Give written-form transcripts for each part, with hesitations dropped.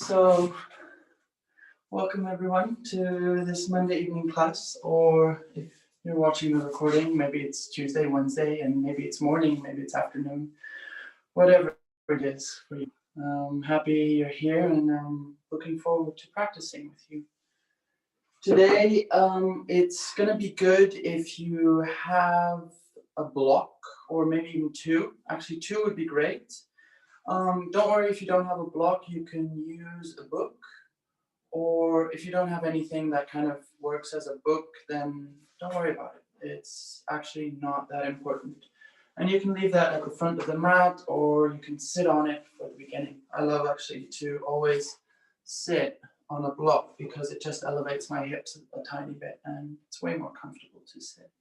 So, welcome everyone to this Monday evening class, or if you're watching the recording, maybe it's Tuesday, Wednesday, and maybe it's morning, maybe it's afternoon, whatever it is for you. I'm happy you're here and I'm looking forward to practicing with you. Today, it's going to be good if you have a block or maybe even two. Actually, two would be great. Don't worry if you don't have a block, you can use a book. Or if you don't have anything that kind of works as a book, then don't worry about it. It's actually not that important. And you can leave that at the front of the mat, or you can sit on it for the beginning. I love actually to always sit on a block because it just elevates my hips a tiny bit and it's way more comfortable to sit.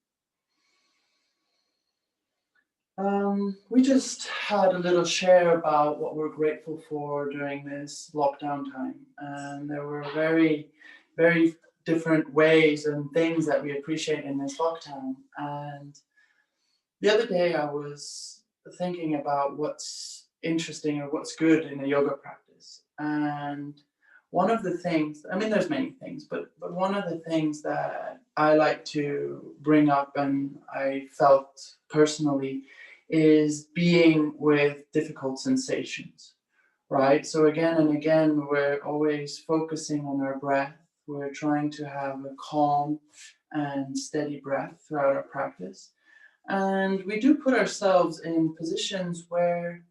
We just had a little share about what we're grateful for during this lockdown time. And there were very, very different ways and things that we appreciate in this lockdown. And the other day I was thinking about what's interesting or what's good in a yoga practice. And one of the things, I mean, there's many things, but one of the things that I like to bring up and I felt personally is being with difficult sensations, right? So again and again, we're always focusing on our breath. We're trying to have a calm and steady breath throughout our practice. And we do put ourselves in positions where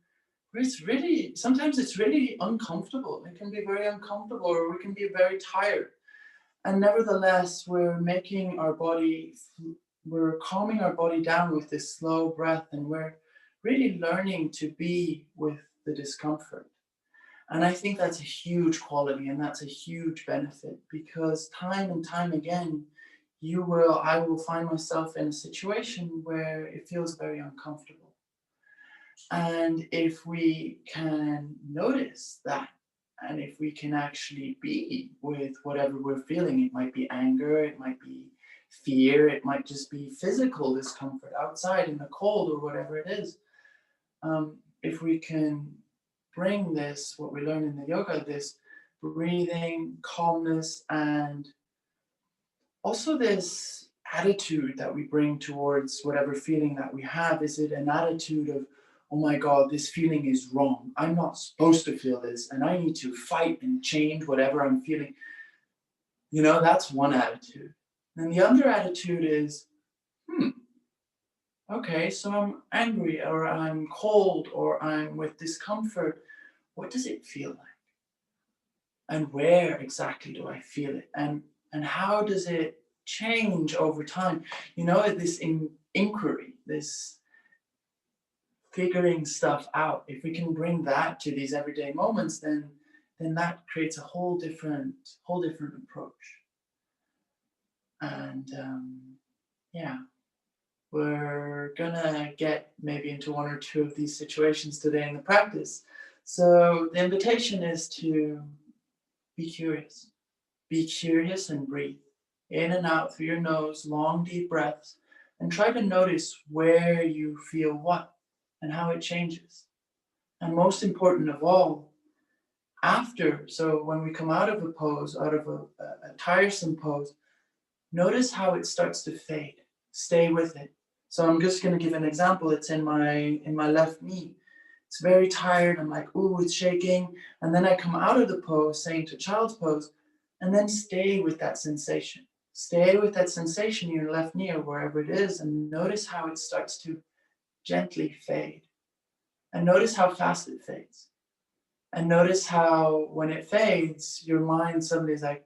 sometimes it's really uncomfortable. It can be very uncomfortable, or we can be very tired. And nevertheless, we're calming our body down with this slow breath, and we're really learning to be with the discomfort. And I think that's a huge quality and that's a huge benefit, because time and time again, I will find myself in a situation where it feels very uncomfortable. And if we can notice that, and if we can actually be with whatever we're feeling, it might be anger, it might be fear, it might just be physical discomfort outside in the cold or whatever it is. If we can bring this, what we learn in the yoga, this breathing, calmness, and also this attitude that we bring towards whatever feeling that we have. Is it an attitude of, oh my God, this feeling is wrong. I'm not supposed to feel this and I need to fight and change whatever I'm feeling. That's one attitude. And the other attitude is, okay, so I'm angry or I'm cold or I'm with discomfort. What does it feel like? And where exactly do I feel it? And how does it change over time? This inquiry, this figuring stuff out. If we can bring that to these everyday moments, then that creates a whole different approach. And we're gonna get maybe into one or two of these situations today in the practice. So the invitation is to be curious. Be curious and breathe in and out through your nose, long, deep breaths, and try to notice where you feel what and how it changes. And most important of all, so when we come out of a pose, out of a tiresome pose, notice how it starts to fade. Stay with it. So I'm just going to give an example. It's in my left knee. It's very tired. I'm like, ooh, it's shaking. And then I come out of the pose, saying to child's pose, and then stay with that sensation. Stay with that sensation in your left knee or wherever it is, and notice how it starts to gently fade. And notice how fast it fades. And notice how when it fades, your mind suddenly is like,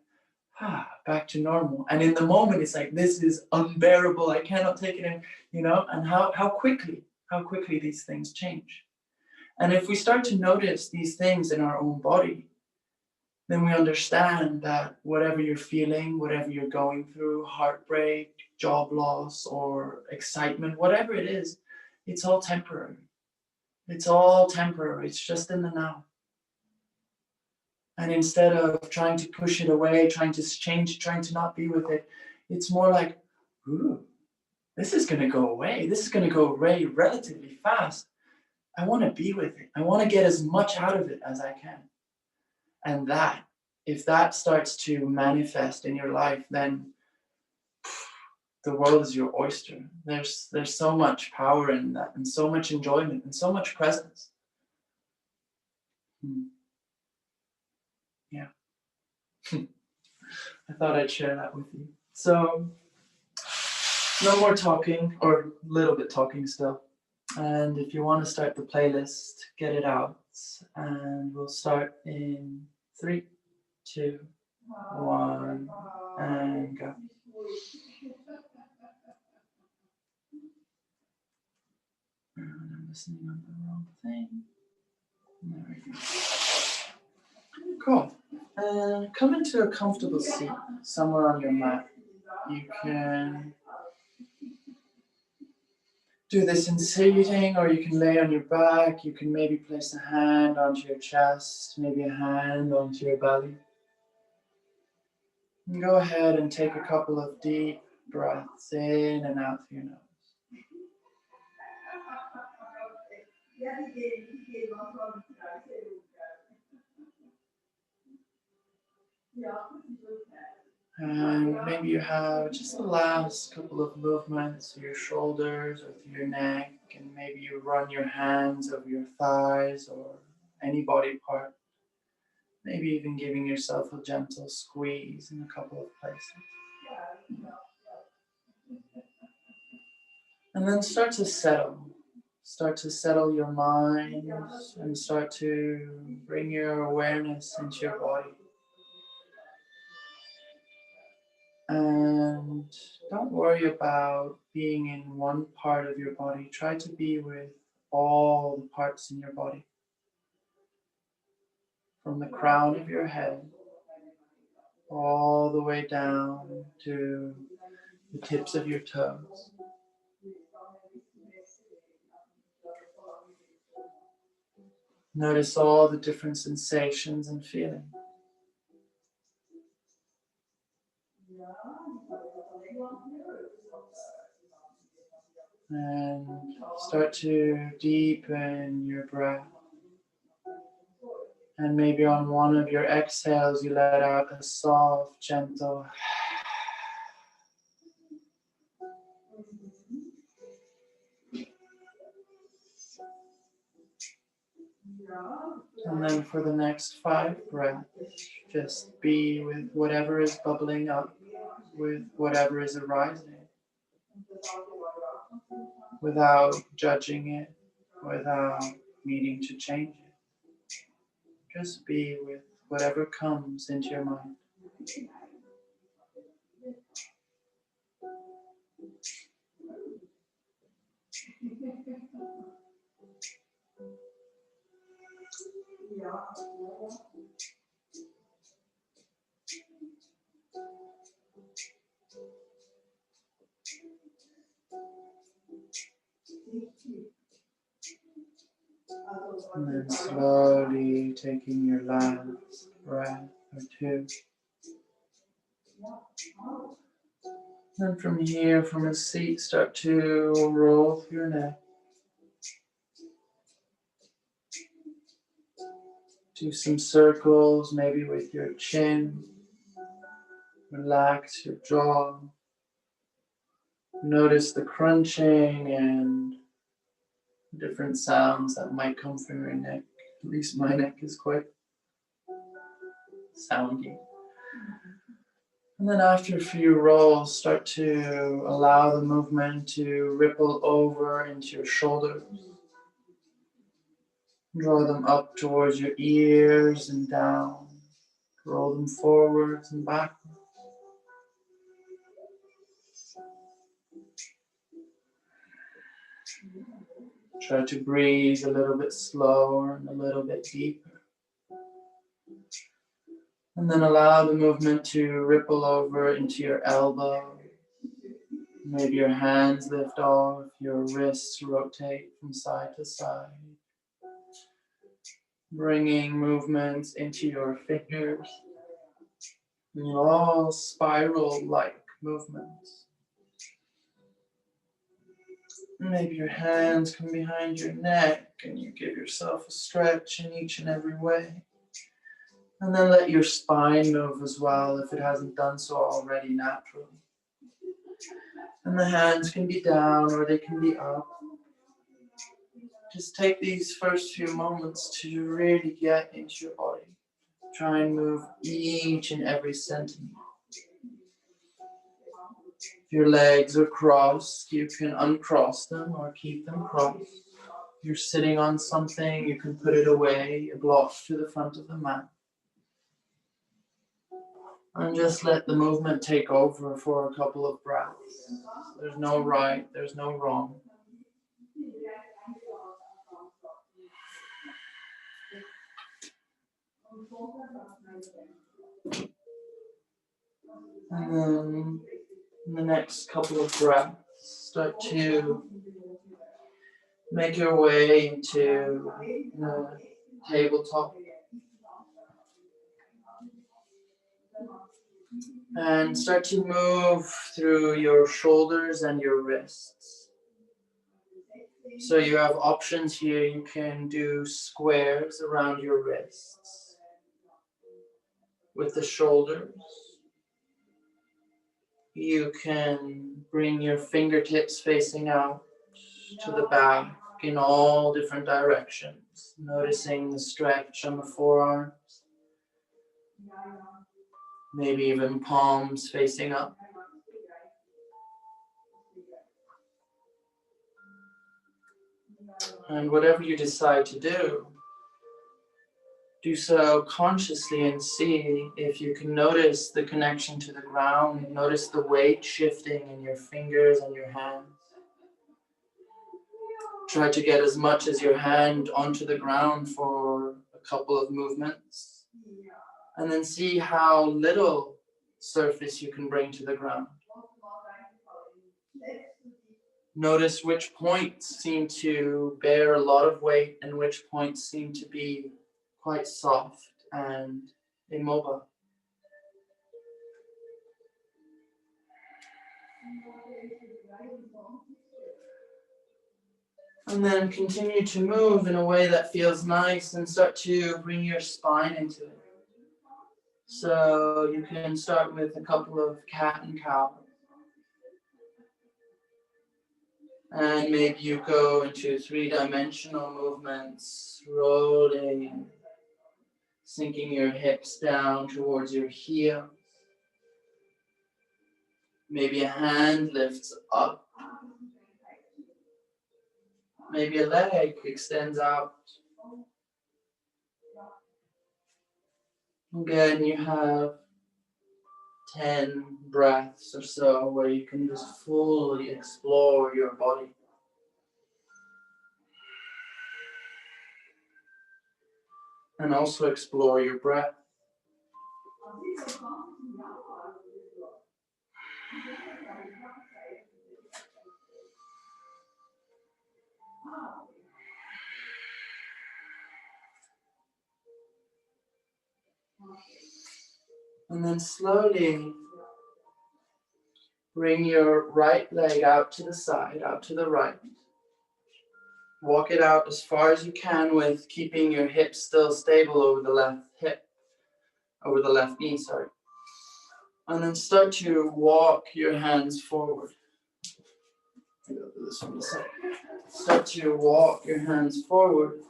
back to normal. And in the moment, it's like, this is unbearable. I cannot take it in, and how quickly these things change. And if we start to notice these things in our own body, then we understand that whatever you're feeling, whatever you're going through, heartbreak, job loss, or excitement, whatever it is, it's all temporary. It's all temporary. It's just in the now. And instead of trying to push it away, trying to change, trying to not be with it, it's more like, ooh, this is going to go away. This is going to go away relatively fast. I want to be with it. I want to get as much out of it as I can. And that, if that starts to manifest in your life, then the world is your oyster. There's so much power in that, and so much enjoyment, and so much presence. Yeah. I thought I'd share that with you. So, no more talking, or a little bit talking still. And if you want to start the playlist, get it out. And we'll start in 3, 2, 1, and go. And I'm listening on the wrong thing. There we go. Cool. Come into a comfortable seat somewhere on your mat. You can do this in seating, or you can lay on your back. You can maybe place a hand onto your chest, maybe a hand onto your belly. And go ahead and take a couple of deep breaths in and out through your nose. And maybe you have just the last couple of movements through your shoulders or through your neck, and maybe you run your hands over your thighs or any body part. Maybe even giving yourself a gentle squeeze in a couple of places. And then start to settle. Start to settle your mind and start to bring your awareness into your body. And don't worry about being in one part of your body. Try to be with all the parts in your body. From the crown of your head all the way down to the tips of your toes. Notice all the different sensations and feelings. And start to deepen your breath. And maybe on one of your exhales, you let out a soft, gentle. And then for the next 5 breaths, just be with whatever is bubbling up, with whatever is arising, without judging it, without needing to change it. Just be with whatever comes into your mind. And then slowly taking your last breath or 2. And from here, from a seat, start to roll through your neck. Do some circles, maybe with your chin. Relax your jaw. Notice the crunching and different sounds that might come from your neck. At least my neck is quite soundy. And then after a few rolls, start to allow the movement to ripple over into your shoulders. Draw them up towards your ears and down. Roll them forwards and backwards. Try to breathe a little bit slower and a little bit deeper. And then allow the movement to ripple over into your elbow. Maybe your hands lift off, your wrists rotate from side to side. Bringing movements into your fingers. And all spiral-like movements. Maybe your hands come behind your neck and you give yourself a stretch in each and every way. And then let your spine move as well if it hasn't done so already naturally. And the hands can be down or they can be up. Just take these first few moments to really get into your body. Try and move each and every centimeter. If your legs are crossed, you can uncross them or keep them crossed. If you're sitting on something, you can put it away, a block to the front of the mat. And just let the movement take over for a couple of breaths. There's no right, there's no wrong. And then in the next couple of breaths, start to make your way into the tabletop. And start to move through your shoulders and your wrists. So you have options here. You can do squares around your wrists with the shoulders. You can bring your fingertips facing out to the back in all different directions, noticing the stretch on the forearms. Maybe even palms facing up. And whatever you decide to do so consciously and see if you can notice the connection to the ground, notice the weight shifting in your fingers and your hands. Try to get as much as your hand onto the ground for a couple of movements, and then see how little surface you can bring to the ground. Notice which points seem to bear a lot of weight and which points seem to be quite soft and immobile. And then continue to move in a way that feels nice and start to bring your spine into it. So you can start with a couple of cat and cow. And maybe you go into three-dimensional movements, rolling, sinking your hips down towards your heels. Maybe a hand lifts up. Maybe a leg extends out. Again, you have 10 breaths or so where you can just fully explore your body. And also explore your breath. And then slowly bring your right leg out to the side, out to the right. Walk it out as far as you can with keeping your hips still stable over the left hip, over the left knee, sorry. And then start to walk your hands forward. This from the side. Start to walk your hands forward.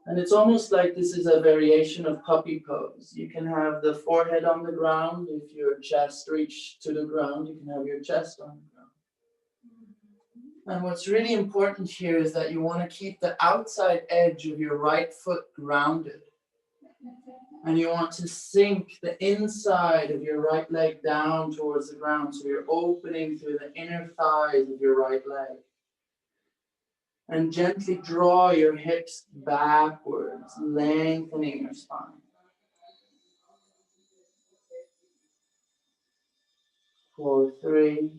And it's almost like this is a variation of puppy pose. You can have the forehead on the ground. If your chest reaches to the ground, you can have your chest on the ground. And what's really important here is that you want to keep the outside edge of your right foot grounded. And you want to sink the inside of your right leg down towards the ground. So you're opening through the inner thighs of your right leg. And gently draw your hips backwards, lengthening your spine. 4, 3,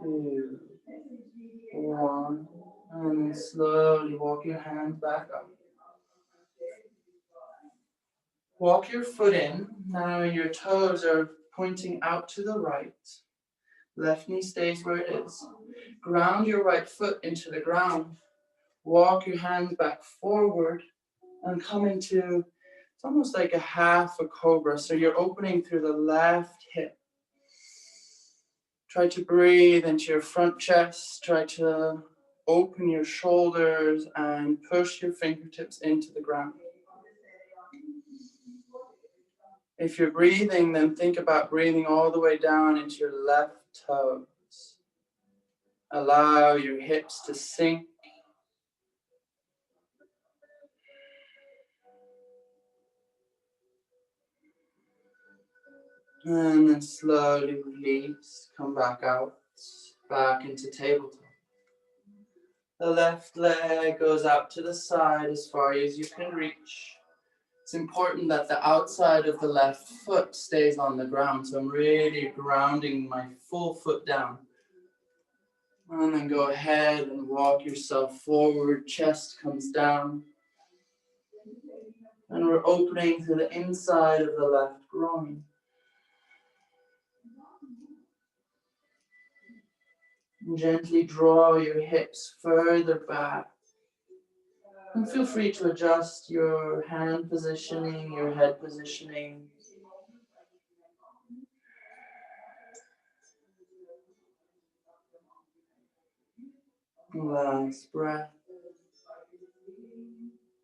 2, 1. And slowly walk your hands back up. Walk your foot in. Now your toes are pointing out to the right. Left knee stays where it is. Ground your right foot into the ground. Walk your hands back forward and come into It's almost like a half a cobra. So you're opening through the left hip. Try to breathe into your front chest. Try to open your shoulders and push your fingertips into the ground. If you're breathing, then think about breathing all the way down into your left toes. Allow your hips to sink. And then slowly release, come back out, back into tabletop. The left leg goes out to the side as far as you can reach. It's important that the outside of the left foot stays on the ground, so I'm really grounding my full foot down. And then go ahead and walk yourself forward, chest comes down. And we're opening to the inside of the left groin. And gently draw your hips further back. And feel free to adjust your hand positioning, your head positioning. Last breath.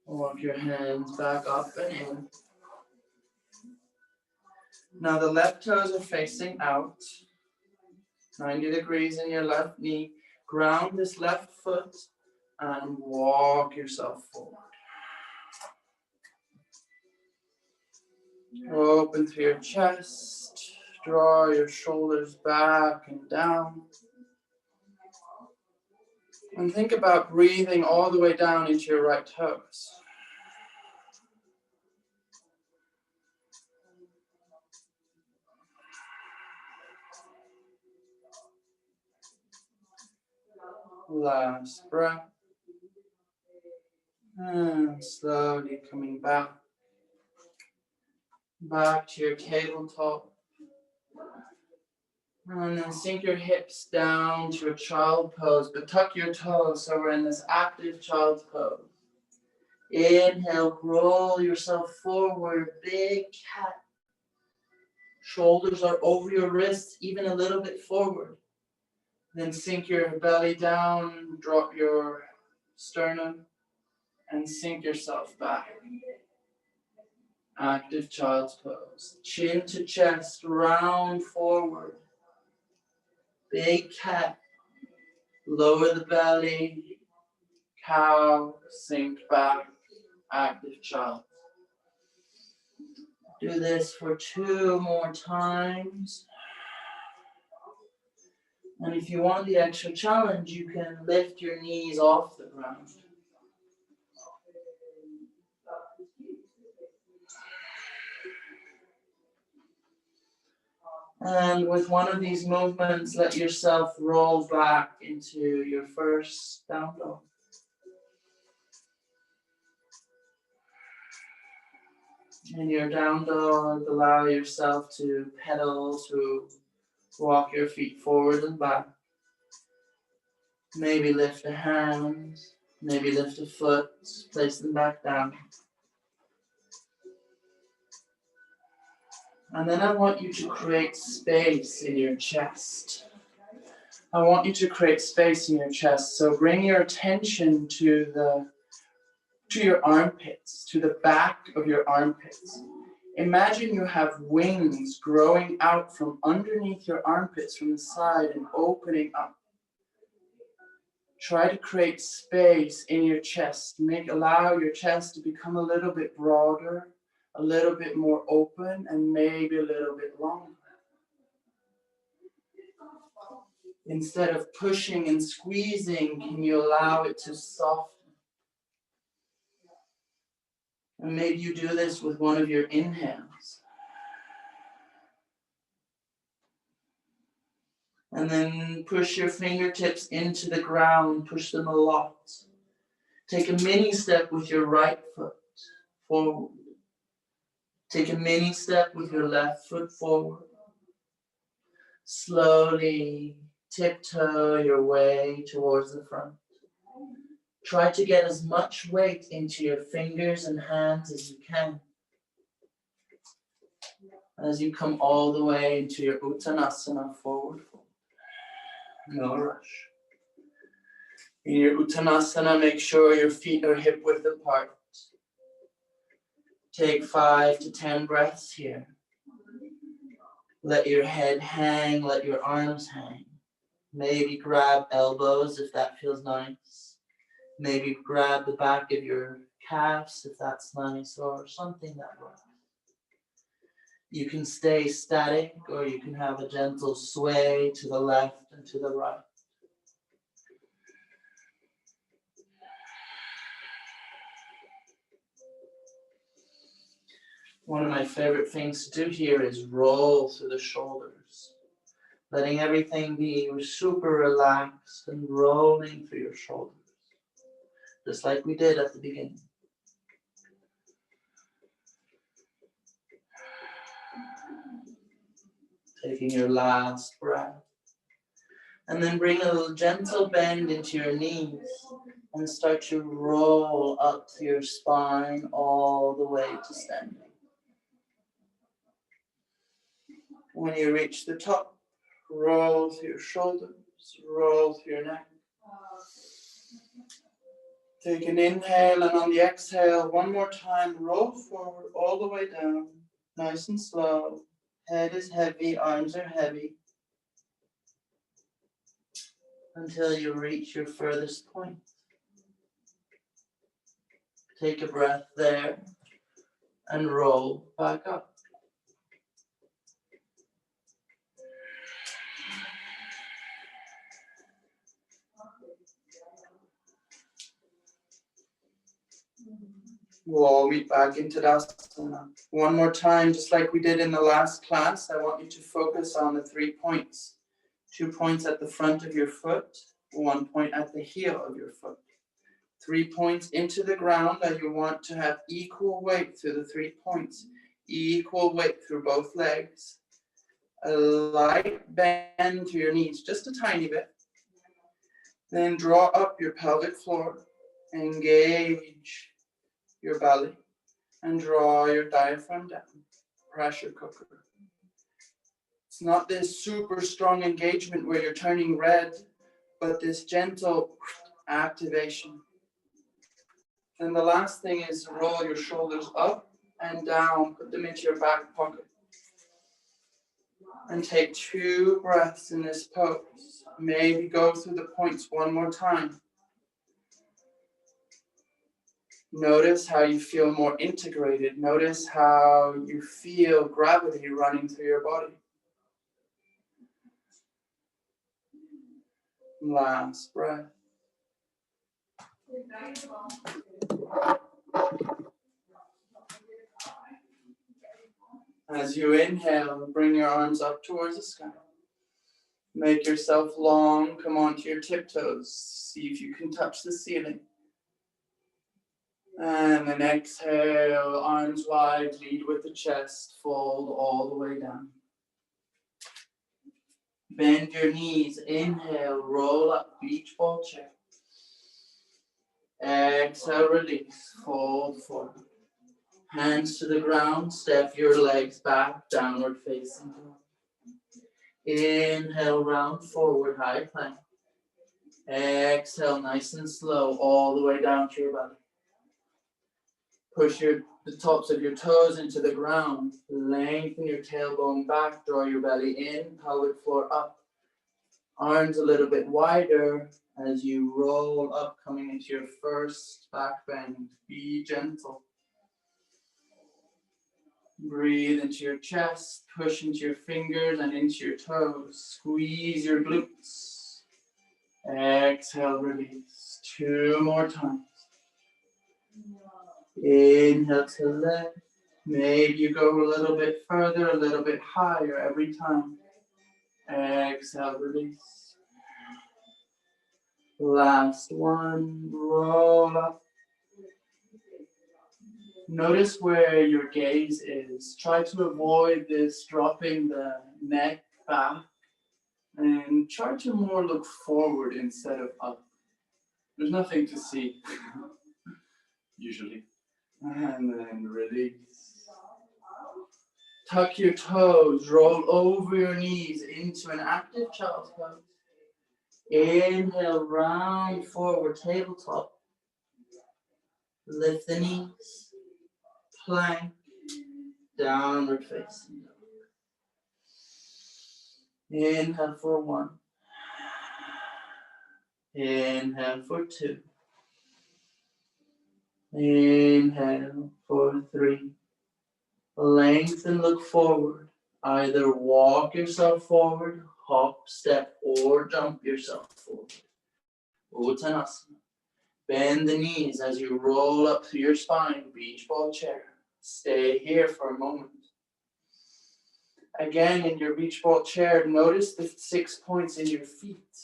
Walk your hands back up and in. Now the left toes are facing out. 90 degrees in your left knee. Ground this left foot and walk yourself forward. Open through your chest. Draw your shoulders back and down. And think about breathing all the way down into your right toes. Last breath. And slowly coming back. Back to your tabletop. And then sink your hips down to a child pose, but tuck your toes so we're in this active child's pose. Inhale, roll yourself forward, big cat. Shoulders are over your wrists, even a little bit forward. Then sink your belly down, drop your sternum, and sink yourself back. Active child's pose. Chin to chest, round forward. Big cat. Lower the belly. Cow, sink back. Active child. Do this for 2 more times. And if you want the extra challenge, you can lift your knees off the ground. And with one of these movements, let yourself roll back into your first down dog. In your down dog, allow yourself to pedal, to walk your feet forward and back. Maybe lift a hand, maybe lift a foot, place them back down. And then I want you to create space in your chest. I want you to create space in your chest. So bring your attention to your armpits, to the back of your armpits. Imagine you have wings growing out from underneath your armpits from the side and opening up. Try to create space in your chest. Allow your chest to become a little bit broader, a little bit more open, and maybe a little bit longer. Instead of pushing and squeezing, can you allow it to soften? And maybe you do this with one of your inhales. And then push your fingertips into the ground, push them a lot. Take a mini step with your right foot forward. Take a mini step with your left foot forward. Slowly tiptoe your way towards the front. Try to get as much weight into your fingers and hands as you can. As you come all the way into your Uttanasana, forward fold. No rush. In your Uttanasana, make sure your feet are hip width apart. Take 5 to 10 breaths here. Let your head hang, let your arms hang. Maybe grab elbows if that feels nice. Maybe grab the back of your calves if that's nice, or something that works. You can stay static, or you can have a gentle sway to the left and to the right. One of my favorite things to do here is roll through the shoulders, letting everything be super relaxed and rolling through your shoulders, just like we did at the beginning. Taking your last breath. And then bring a little gentle bend into your knees and start to roll up through your spine all the way to standing. When you reach the top, roll through your shoulders, roll through your neck. Take an inhale, and on the exhale, one more time, roll forward all the way down, nice and slow. Head is heavy, arms are heavy, until you reach your furthest point. Take a breath there, and roll back up. We'll all meet back into Tadasana. One more time, just like we did in the last class, I want you to focus on the 3 points. 2 points at the front of your foot, 1 point at the heel of your foot. 3 points into the ground, and you want to have equal weight through the 3 points. Equal weight through both legs. A light bend to your knees, just a tiny bit. Then draw up your pelvic floor. Engage your belly and draw your diaphragm down. Pressure cooker. It's not this super strong engagement where you're turning red, but this gentle activation. And the last thing is roll your shoulders up and down, put them into your back pocket. And take 2 breaths in this pose. Maybe go through the points one more time. Notice how you feel more integrated. Notice how you feel gravity running through your body. Last breath. As you inhale, bring your arms up towards the sky. Make yourself long, come onto your tiptoes. See if you can touch the ceiling. And then exhale, arms wide, lead with the chest, fold all the way down. Bend your knees, inhale, roll up, beach ball chair. Exhale, release, fold forward. Hands to the ground, step your legs back, downward facing dog. Inhale, round forward, high plank. Exhale, nice and slow, all the way down to your belly. Push the tops of your toes into the ground. Lengthen your tailbone back, draw your belly in, pelvic floor up. Arms a little bit wider as you roll up, coming into your first back bend. Be gentle. Breathe into your chest, push into your fingers and into your toes. Squeeze your glutes. Exhale, release. 2 more times. Inhale to left. Maybe you go a little bit further, a little bit higher every time. Exhale, release. Last one, roll up. Notice where your gaze is. Try to avoid this dropping the neck back and try to more look forward instead of up. There's nothing to see, usually. And then release. Tuck your toes, roll over your knees into an active child's pose. Inhale, round forward, tabletop. Lift the knees, plank, downward facing dog. Inhale for 1. Inhale for 2. Inhale for 3. Lengthen, look forward. Either walk yourself forward, hop, step, or jump yourself forward. Uttanasana. Bend the knees as you roll up through your spine, beach ball chair. Stay here for a moment. Again, in your beach ball chair, notice the 6 points in your feet.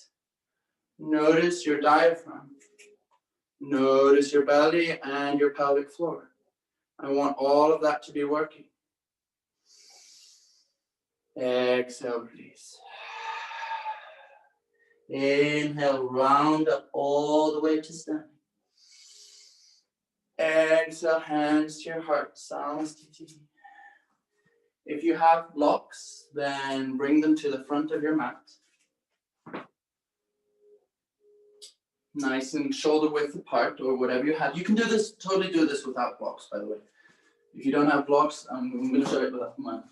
Notice your diaphragm. Notice your belly and your pelvic floor. I want all of that to be working. Exhale, release. Inhale, round up all the way to standing. Exhale, hands to your heart, Samastiti. If you have blocks, then bring them to the front of your mat. Nice and shoulder width apart, or whatever you have. You can do this, totally do this without blocks, by the way. If you don't have blocks, I'm going to show it without mine.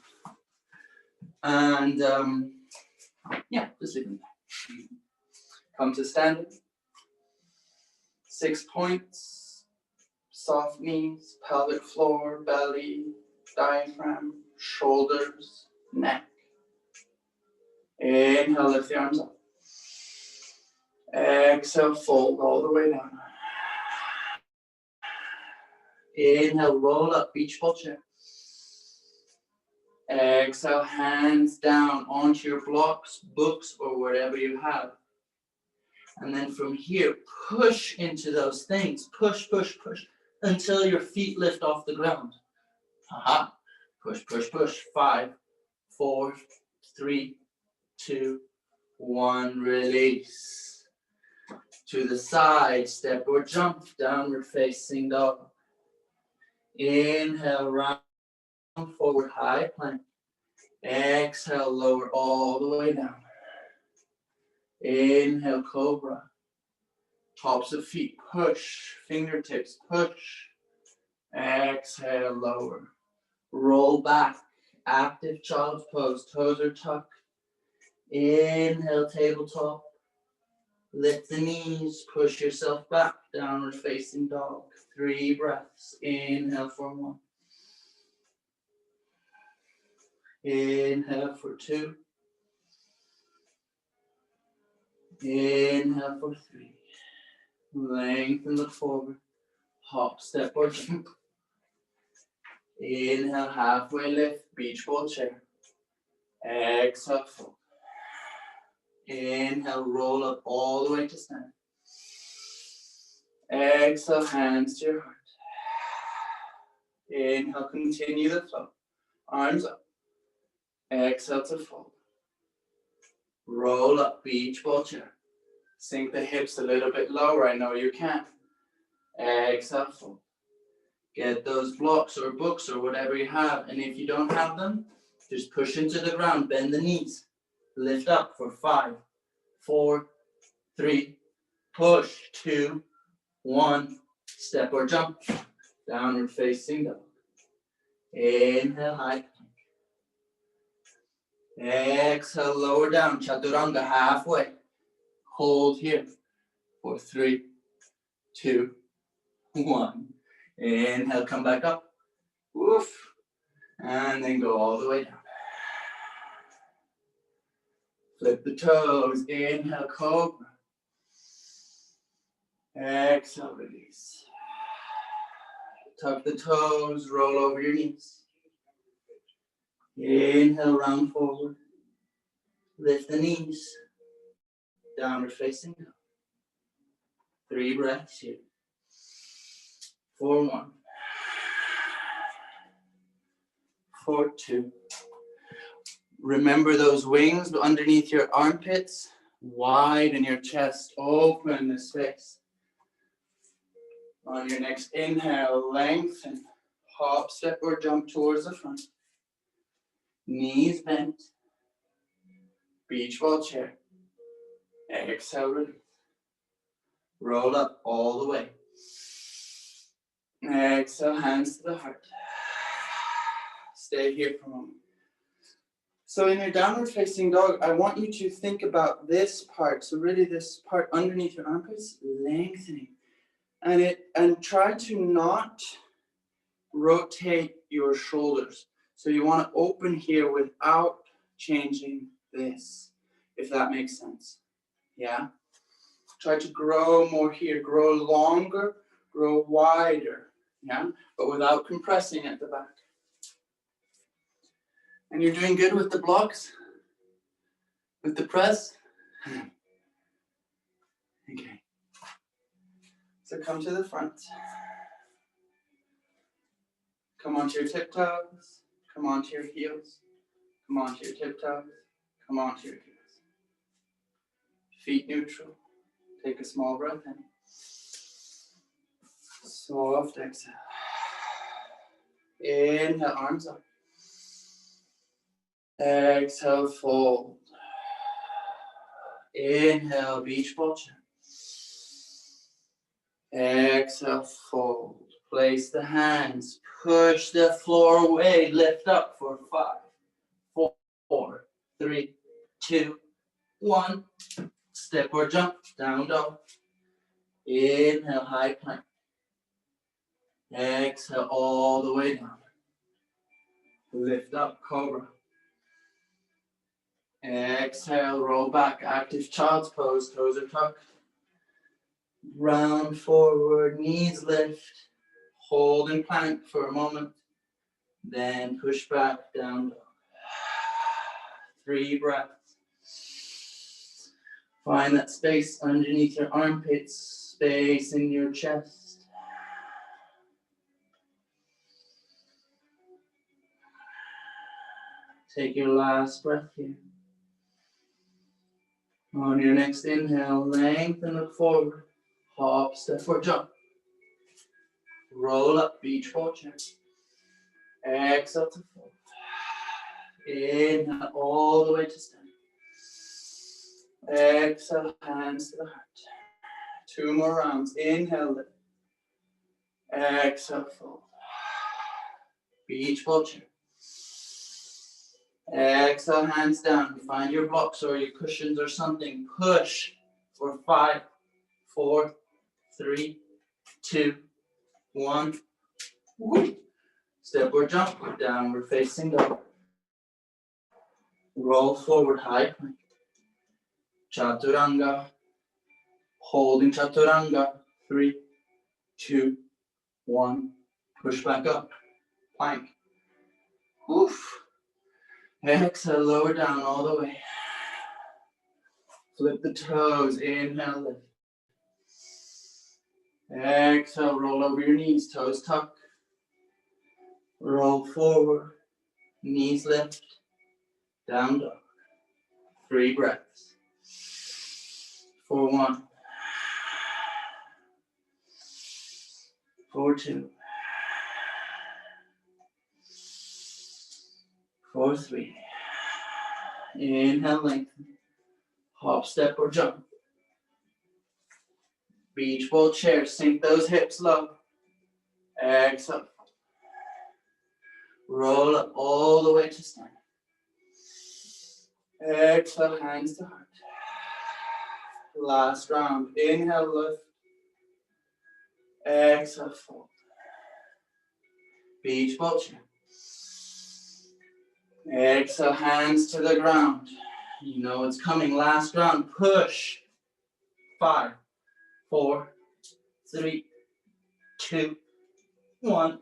And yeah, just leave them there. Come to standing. 6 points. Soft knees, pelvic floor, belly, diaphragm, shoulders, neck. Inhale, lift the arms up. Exhale, fold all the way down. Inhale, roll up, beach ball chair. Exhale, hands down onto your blocks, books, or whatever you have. And then from here, push into those things. Push, push, push, until your feet lift off the ground. Aha. Push, push, push. 5, 4, 3, 2, 1. Release. To the side, step or jump, downward facing dog. Inhale, round forward, high plank. Exhale, lower all the way down. Inhale, cobra. Tops of feet, push. Fingertips, push. Exhale, lower. Roll back. Active child's pose. Toes are tucked. Inhale, tabletop. Lift the knees. Push yourself back. Downward facing dog. 3 breaths. Inhale for 1. Inhale for 2. Inhale for 3. Lengthen, look forward. Hop, step, or jump. Inhale, halfway lift, beach ball chair. Exhale, fold. Inhale, roll up all the way to stand. Exhale, hands to your heart. Inhale, continue the flow. Arms up. Exhale to fold. Roll up, beach ball chair. Sink the hips a little bit lower. I know you can. Exhale, fold. Get those blocks or books or whatever you have. And if you don't have them, just push into the ground. Bend the knees. Lift up for 5, 4, 3. Push. 2, 1. Step or jump. Downward facing dog. Inhale, high plank. Exhale, lower down. Chaturanga, halfway. Hold here for 3, 2, 1. Inhale, come back up. Woof. And then go all the way down. Flip the toes. Inhale, cobra. Exhale, release. Tuck the toes, roll over your knees. Inhale, round forward. Lift the knees. Downward facing dog. 3 breaths here. 4, 1. 4, 2. Remember those wings underneath your armpits. Widen your chest. Open the space. On your next inhale, lengthen. Hop, step, or jump towards the front. Knees bent. Beach ball chair. Exhale, release. Roll up all the way. Exhale, hands to the heart. Stay here for a moment. So in your downward facing dog, I want you to think about this part. So really this part underneath your armpits, lengthening. And try to not rotate your shoulders. So you want to open here without changing this, if that makes sense. Yeah? Try to grow more here, grow longer, grow wider, yeah? But without compressing at the back. And you're doing good with the blocks? With the press? Okay. So come to the front. Come onto your tiptoes. Come onto your heels. Come onto your tiptoes. Come onto your heels. Feet neutral. Take a small breath in. Soft exhale. Inhale, arms up. Exhale, fold. Inhale, beach ball chair. Exhale, fold. Place the hands. Push the floor away. Lift up for 5, 4, 3, 2, 1. Step or jump. Down dog. Inhale, high plank. Exhale all the way down. Lift up, cobra. Exhale, roll back, active child's pose, toes are tucked. Round forward, knees lift. Hold in plank for a moment. Then push back, down dog. 3 breaths. Find that space underneath your armpits, space in your chest. Take your last breath here. On your next inhale, lengthen, look forward. Hop, step, or jump. Roll up, beach ball chair. Exhale to fold. Inhale all the way to stand. Exhale, hands to the heart. 2 more rounds. Inhale, lift. Exhale, fold. Beach ball chair. Exhale, hands down. Find your blocks or your cushions or something. Push for 5, 4, 3, 2, 1. Woo. Step or jump. Downward facing dog. Roll forward, high plank. Chaturanga. Holding chaturanga. 3, 2, 1. Push back up. Plank. Oof. Exhale, lower down all the way. Flip the toes. Inhale, lift. Exhale, roll over your knees. Toes tuck. Roll forward. Knees lift. Down dog. 3 breaths. For 1. For 2. For 3. Inhale, lengthen. Hop, step, or jump. Beach ball chair. Sink those hips low. Exhale. Roll up all the way to stand. Exhale, hands to heart. Last round. Inhale, lift. Exhale, fold. Beach ball chair. Exhale, hands to the ground. You know it's coming. Last round. Push. 5, 4, 3, 2, 1.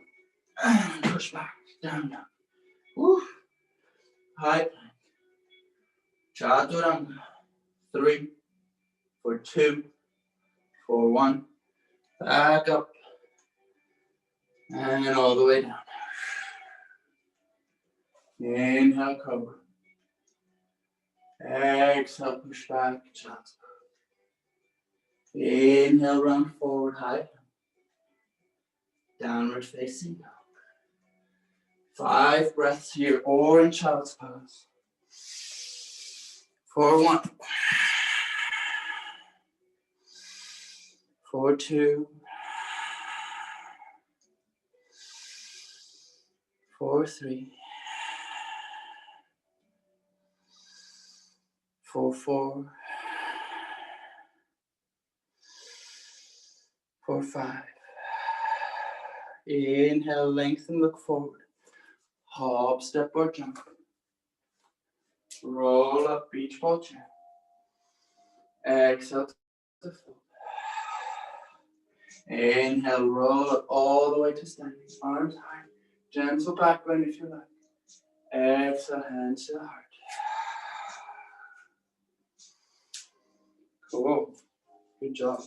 And push back. Down, down. Woo. High plank. Chaturanga. 3, for 2, for 1. Back up. And all the way down. Inhale, cobra. Exhale, push back. Chaturanga. Inhale, round forward, high plank. Downward facing dog. 5 breaths here, or in child's pose. For 1. For 2. For 3. For 4. For 5. Inhale, lengthen, look forward. Hop, step, or jump. Roll up, beach ball chair. Exhale to fold. Inhale, roll up all the way to standing. Arms high. Gentle back bend if you like. Exhale, hands to the heart. Cool. Good job.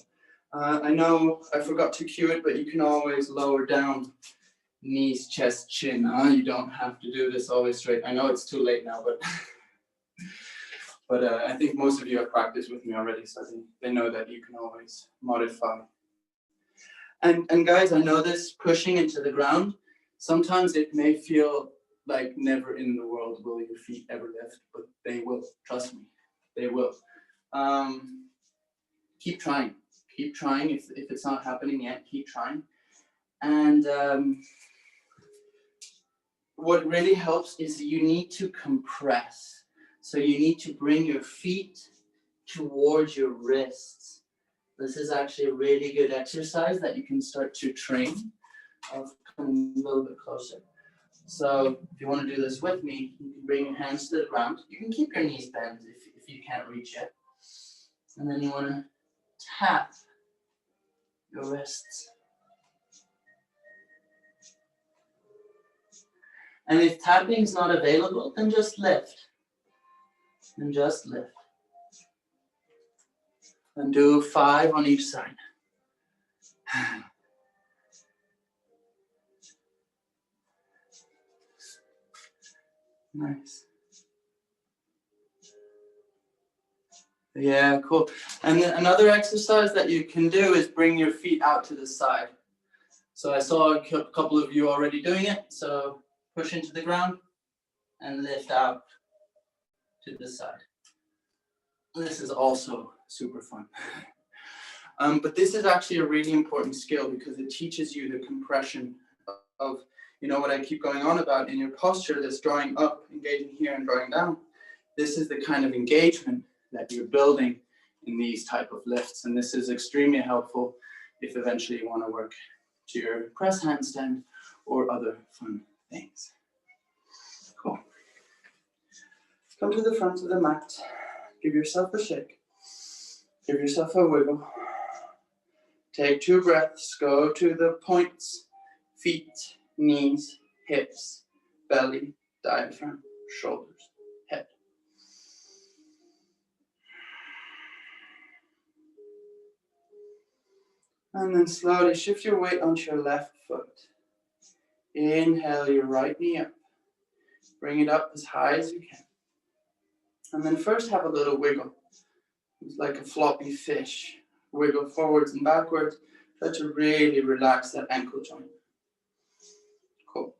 I know I forgot to cue it, but you can always lower down knees, chest, chin. You don't have to do this always straight. I know it's too late now, but I think most of you have practiced with me already, so they know that you can always modify. And guys, I know this, pushing into the ground, sometimes it may feel like never in the world will your feet ever lift, but they will, trust me, they will. Keep trying. Keep trying. If it's not happening yet, keep trying. And what really helps is you need to compress. So you need to bring your feet towards your wrists. This is actually a really good exercise that you can start to train of coming a little bit closer. So if you want to do this with me, you can bring your hands to the ground. You can keep your knees bent if you can't reach it. And then you want to tap your wrists. And if tapping is not available, then just lift. And just lift. And do 5 on each side. Nice. Yeah, cool. And then another exercise that you can do is bring your feet out to the side. So I saw a couple of you already doing it. So push into the ground and lift out to the side. This is also super fun. But this is actually a really important skill because it teaches you the compression of, what I keep going on about in your posture, this drawing up, engaging here and drawing down. This is the kind of engagement that you're building in these type of lifts. And this is extremely helpful if eventually you want to work to your press handstand or other fun things. Cool. Come to the front of the mat. Give yourself a shake. Give yourself a wiggle. Take 2 breaths. Go to the points, feet, knees, hips, belly, diaphragm, shoulders, head. And then slowly shift your weight onto your left foot. Inhale your right knee up. Bring it up as high as you can. And then first have a little wiggle. It's like a floppy fish. Wiggle forwards and backwards. Try to really relax that ankle joint. Cool.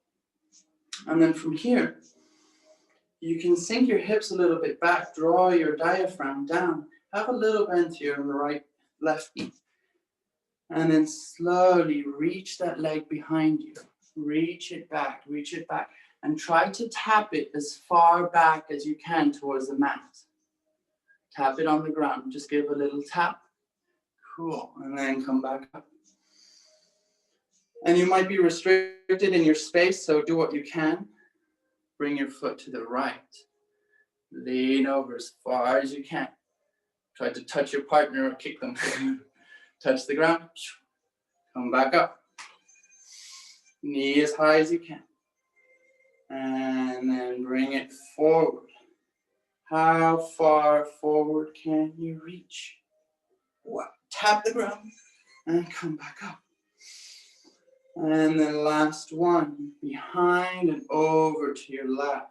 And then from here, you can sink your hips a little bit back. Draw your diaphragm down. Have a little bend here on the left knee. And then slowly reach that leg behind you. Reach it back, and try to tap it as far back as you can towards the mat. Tap it on the ground, just give a little tap. Cool, and then come back up. And you might be restricted in your space, so do what you can. Bring your foot to the right. Lean over as far as you can. Try to touch your partner or kick them. Touch the ground. Come back up. Knee as high as you can. And then bring it forward. How far forward can you reach? Tap the ground and come back up. And then last one, behind and over to your left.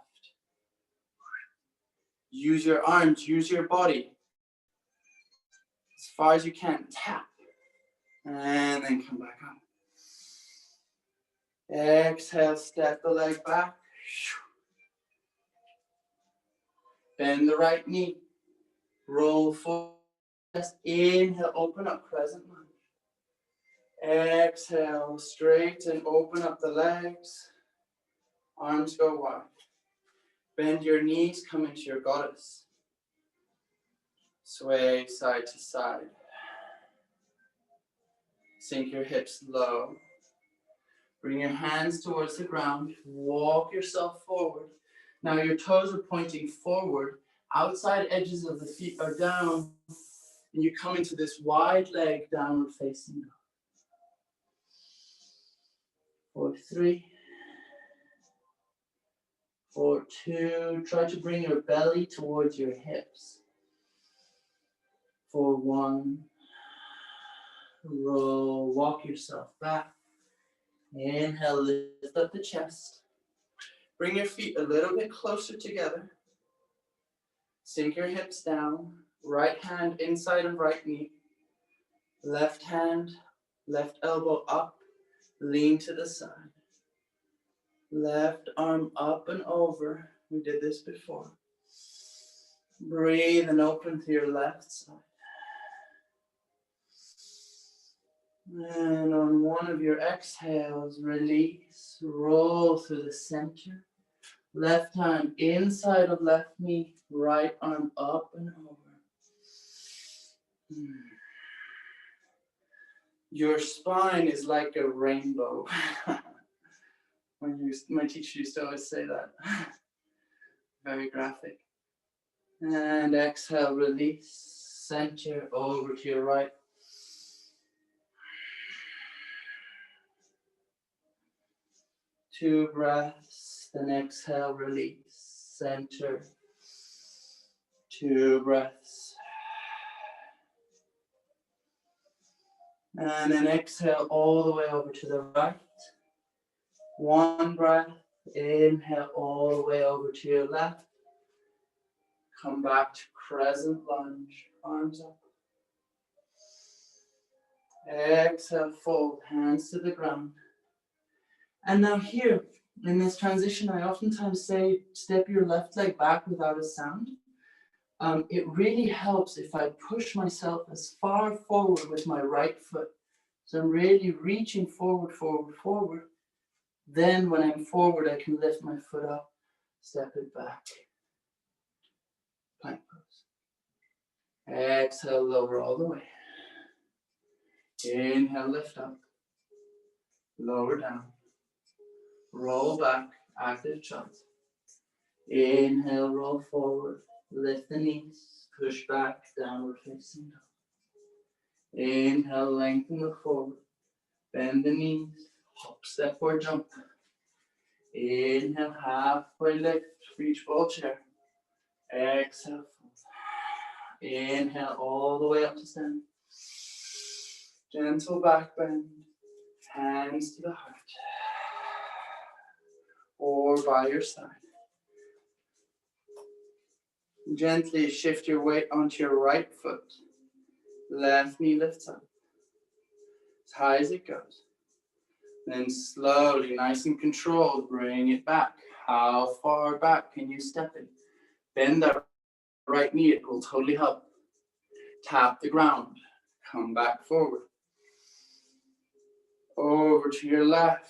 Use your arms, use your body. As far as you can, tap. And then come back up. Exhale, step the leg back. Bend the right knee. Roll forward. Inhale, open up, crescent lunge. Exhale, straighten, open up the legs. Arms go wide. Bend your knees, come into your goddess. Sway side to side. Sink your hips low. Bring your hands towards the ground. Walk yourself forward. Now your toes are pointing forward. Outside edges of the feet are down. And you come into this wide leg downward facing dog. For 3. For 2. Try to bring your belly towards your hips. For 1. Roll. Walk yourself back. Inhale, lift up the chest. Bring your feet a little bit closer together. Sink your hips down. Right hand inside of right knee. Left hand, left elbow up. Lean to the side. Left arm up and over. We did this before. Breathe and open to your left side. And on one of your exhales, release. Roll through the center. Left hand inside of left knee, right arm up and over. Your spine is like a rainbow. My teacher used to always say that. Very graphic. And exhale, release. Center over to your right. Two breaths, then exhale, release, center. 2 breaths. And then exhale all the way over to the right. 1 breath, inhale all the way over to your left. Come back to crescent lunge, arms up. Exhale, fold, hands to the ground. And now here, in this transition, I oftentimes say, step your left leg back without a sound. It really helps if I push myself as far forward with my right foot. So I'm really reaching forward, forward, forward. Then when I'm forward, I can lift my foot up, step it back. Plank pose. Exhale, lower all the way. Inhale, lift up. Lower down. Roll back, active chest. Inhale, roll forward. Lift the knees, push back, downward facing dog. Inhale, lengthen the forward. Bend the knees, hop, step or jump. Inhale, halfway lift, reach ball chair. Exhale, fold. Inhale, all the way up to stand. Gentle back bend, hands to the heart. Or by your side. Gently shift your weight onto your right foot. Left knee lifts up. As high as it goes. Then slowly, nice and controlled, bring it back. How far back can you step it? Bend that right knee, it will totally help. Tap the ground. Come back forward. Over to your left.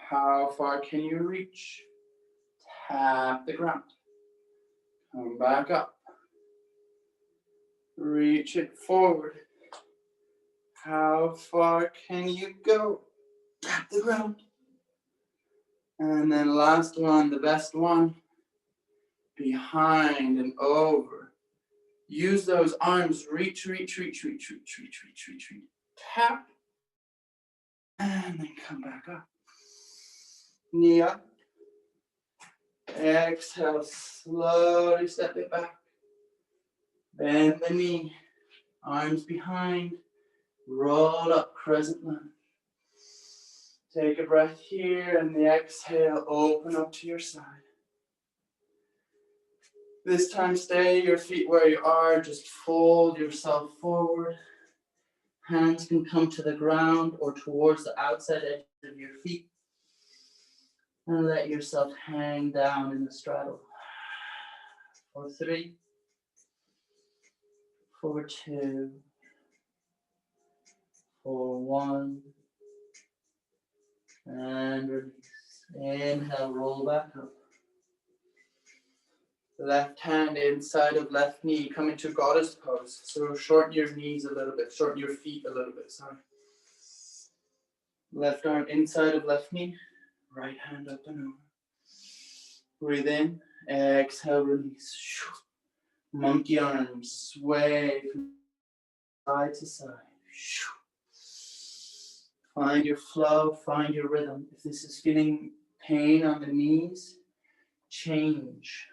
How far can you reach? Tap the ground. Come back up. Reach it forward. How far can you go? Tap the ground. And then last one, the best one. Behind and over. Use those arms. Reach, reach, reach, reach, reach, reach, reach, reach, reach. Tap. And then come back up. Knee up. Exhale, slowly step it back. Bend the knee. Arms behind. Roll up, crescent lunge. Take a breath here, and the exhale, open up to your side. This time, stay your feet where you are. Just fold yourself forward. Hands can come to the ground or towards the outside edge of your feet. And let yourself hang down in the straddle. For 3, for 2, for 1, and release. Inhale, roll back up. Left hand inside of left knee, come into goddess pose. So shorten your knees a little bit, shorten your feet a little bit, sorry. Left arm inside of left knee, right hand up and over. Breathe in, exhale, release. Monkey arms, sway from side to side. Find your flow, find your rhythm. If this is feeling pain on the knees, change.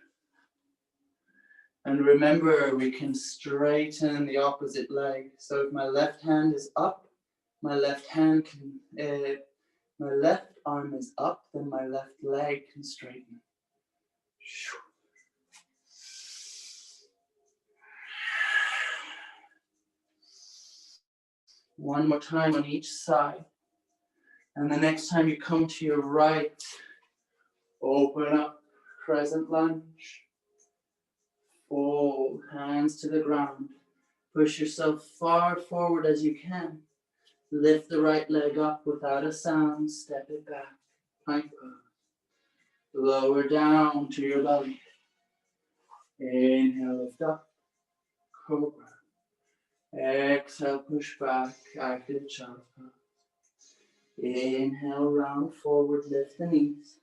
And remember, we can straighten the opposite leg. So if my left hand is up, my left hand can, my left arm is up, then my left leg can straighten. One more time on each side. And the next time you come to your right, open up, crescent lunge. Fold, hands to the ground. Push yourself far forward as you can. Lift the right leg up without a sound. Step it back. Plank pose. Lower down to your belly. Inhale, lift up. Cobra. Exhale, push back. Active child pose. Inhale, round forward. Lift the knees.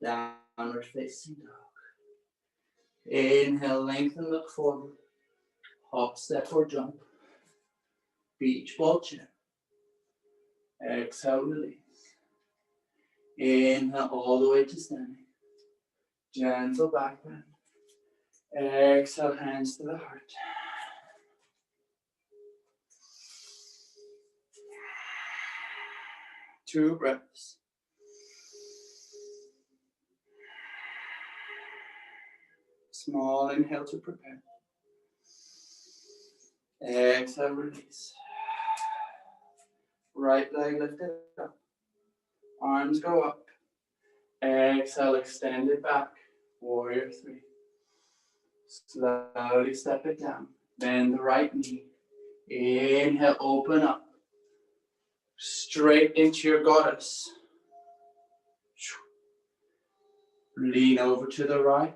Downward facing dog. Inhale, lengthen, look forward. Hop, step, or jump. Beach ball chair. Exhale, release. Inhale all the way to standing. Gentle back bend. Exhale, hands to the heart. Two breaths. Small inhale to prepare. Exhale, release. Right leg lifted up. Arms go up. Exhale, extend it back. Warrior 3. Slowly step it down. Bend the right knee. Inhale, open up. Straight into your goddess. Lean over to the right.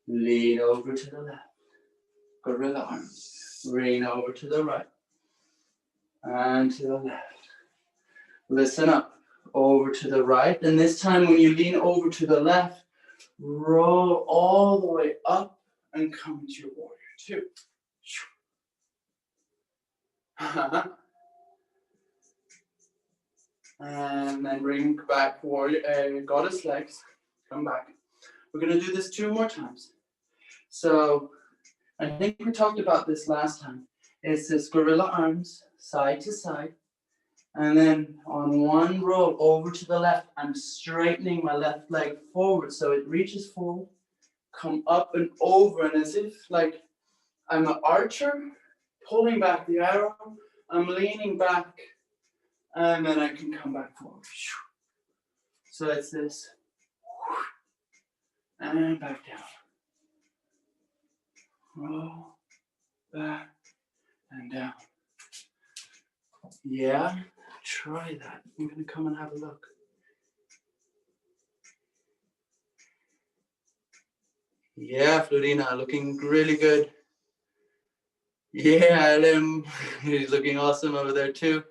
Lean over to the left. Gorilla arms. Lean over to the right. And to the left. Listen up. Over to the right. And this time when you lean over to the left, roll all the way up and come to your warrior 2. And then bring back warrior, goddess legs. Come back. We're going to do this 2 more times. So I think we talked about this last time. It's this gorilla arms, side to side. And then on one roll over to the left, I'm straightening my left leg forward. So it reaches forward, come up and over. And as if like I'm an archer, pulling back the arrow, I'm leaning back. And then I can come back forward. So it's this. And back down. Roll, back, and down. Yeah, try that. I'm going to come and have a look. Yeah, Florina, looking really good. Yeah, Lim, he's looking awesome over there too.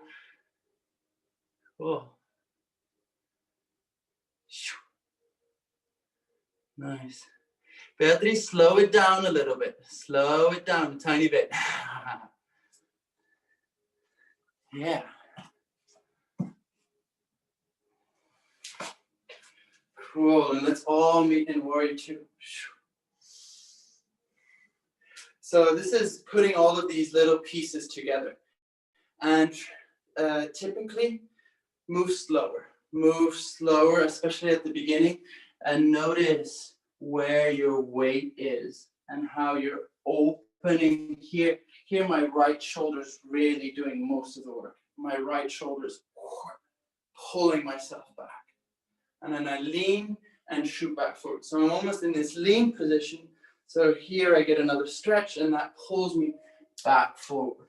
Oh. Nice. Beatrice, slow it down a little bit. Slow it down a tiny bit. Yeah. Cool, and let's all meet in warrior 2. So this is putting all of these little pieces together. And typically, move slower, especially at the beginning, and notice where your weight is and how you're opening here. Here, my right shoulder's really doing most of the work. My right shoulder's pulling myself back. And then I lean and shoot back forward. So I'm almost in this lean position. So here I get another stretch and that pulls me back forward.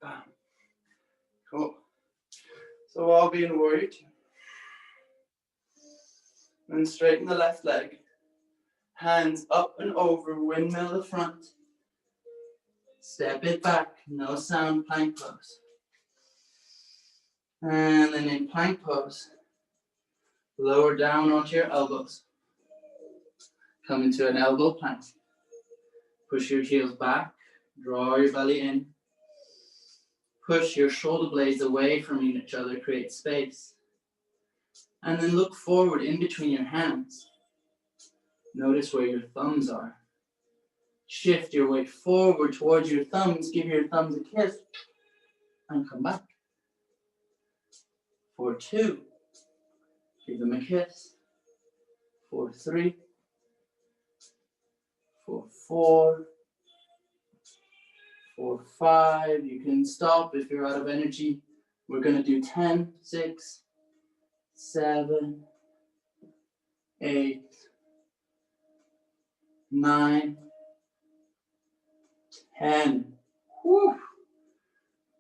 Bam. Cool. So I'll be in warrior two. And straighten the left leg. Hands up and over, windmill the front. Step it back, no sound, plank pose. And then in plank pose, lower down onto your elbows. Come into an elbow plank. Push your heels back, draw your belly in. Push your shoulder blades away from each other, create space. And then look forward in between your hands. Notice where your thumbs are. Shift your weight forward towards your thumbs, give your thumbs a kiss, and come back. For two, give them a kiss. For three, for four, for five, you can stop if you're out of energy. We're gonna do 10, 6, 7, 8, 9, 10. Whew.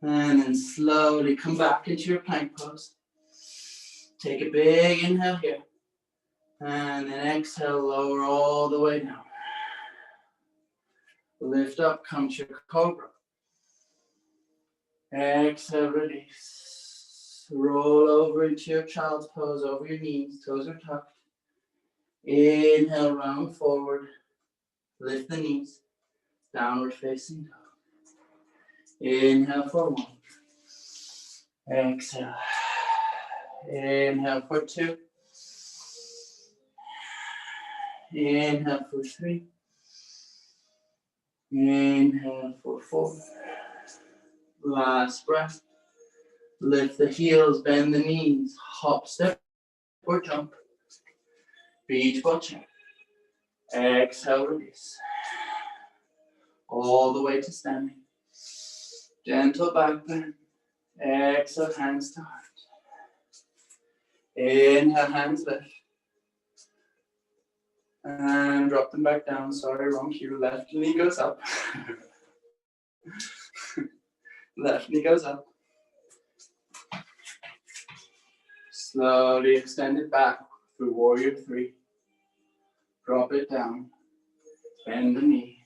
And then slowly come back into your plank pose. Take a big inhale here. And then exhale, lower all the way down. Lift up, come to your cobra. Exhale, release. Roll over into your child's pose, over your knees, toes are tucked. Inhale, round forward. Lift the knees, downward facing dog. Inhale for one. Exhale. Inhale for two. Inhale for three. Inhale for four. Last breath. Lift the heels, bend the knees, hop, step, or jump. Beach ball chair. Exhale, release. All the way to standing. Gentle back bend. Exhale, hands to heart. Inhale, hands lift. And drop them back down. Sorry, wrong cue. Left knee goes up. Left knee goes up. Slowly extend it back through warrior three. Drop it down. Bend the knee.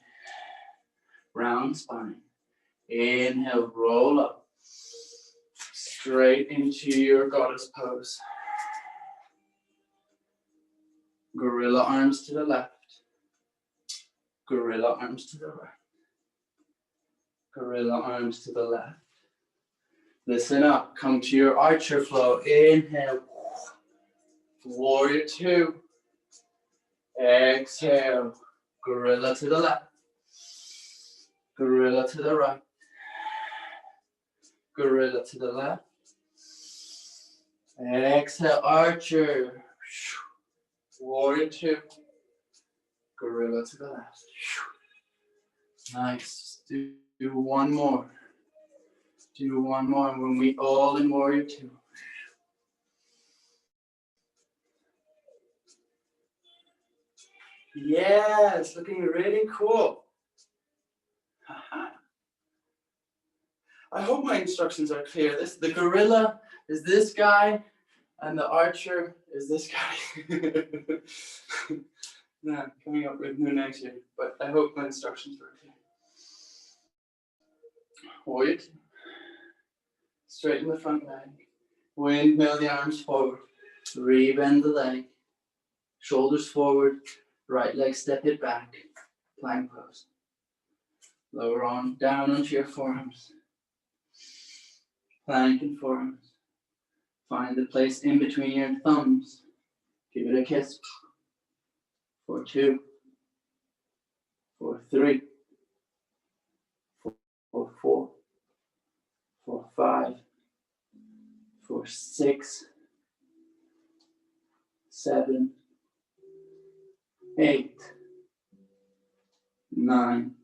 Round spine. Inhale, roll up. Straight into your goddess pose. Gorilla arms to the left. Gorilla arms to the right. Gorilla arms to the left. Listen up, come to your archer flow. Inhale. Warrior two. Exhale. Gorilla to the left. Gorilla to the right. Gorilla to the left. Exhale, archer. Warrior two. Gorilla to the left. Nice. Do one more. Do one more. When we all in warrior two. Yeah, it's looking really cool. I hope my instructions are clear. The gorilla is this guy, and the archer is this guy. Yeah, coming up with new names here, but I hope my instructions were clear. Warrior two. Straighten the front leg. Windmill the arms forward. Rebend the leg. Shoulders forward. Right leg step it back. Plank pose. Lower arm down onto your forearms. Plank and forearms. Find the place in between your thumbs. Give it a kiss. For two. For three. For four. For five. For 6, 7, 8, 9.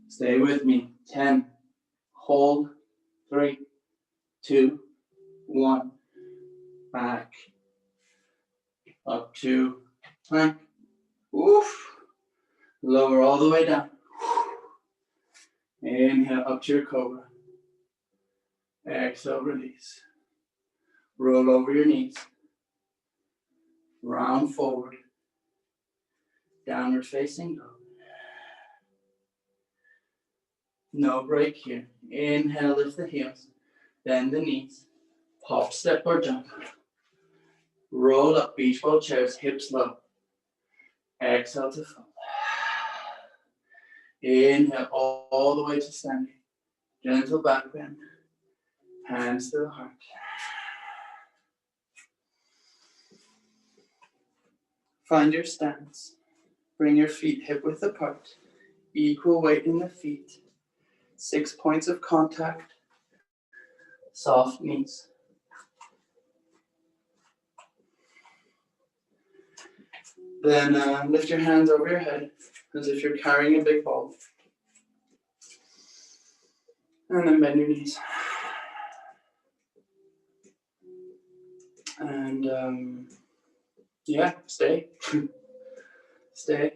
Stay with me. 10. Hold. 3, 2, 1. Back. Up 2. Plank. Oof. Lower all the way down. Inhale up to your cobra. Exhale, release. Roll over your knees. Round forward. Downward facing dog. No break here. Inhale, lift the heels. Bend the knees. Pop, step, or jump. Roll up, beach ball chairs, hips low. Exhale to fold. Inhale all the way to standing. Gentle back bend. Hands to the heart. Find your stance. Bring your feet hip width apart. Equal weight in the feet. 6 points of contact. Soft knees. Then lift your hands over your head as if you're carrying a big ball. And then bend your knees. And yeah, stay. Stay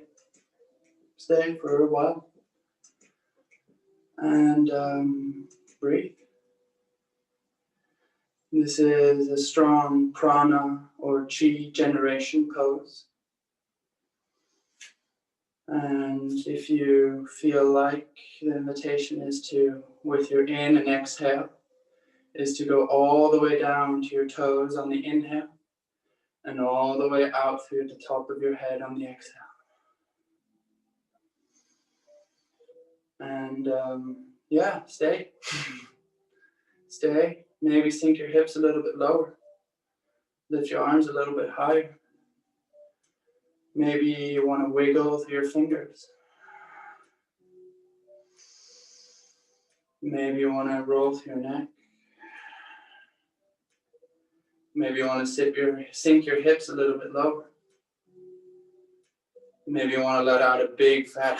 for a while. And breathe. This is a strong prana or chi generation pose. And if you feel like the invitation is to, with your in and exhale, is to go all the way down to your toes on the inhale and all the way out through the top of your head on the exhale. And yeah, stay. Stay. Maybe sink your hips a little bit lower. Lift your arms a little bit higher. Maybe you want to wiggle through your fingers. Maybe you want to roll through your neck. Maybe you want to sink your hips a little bit lower. Maybe you want to let out a big fat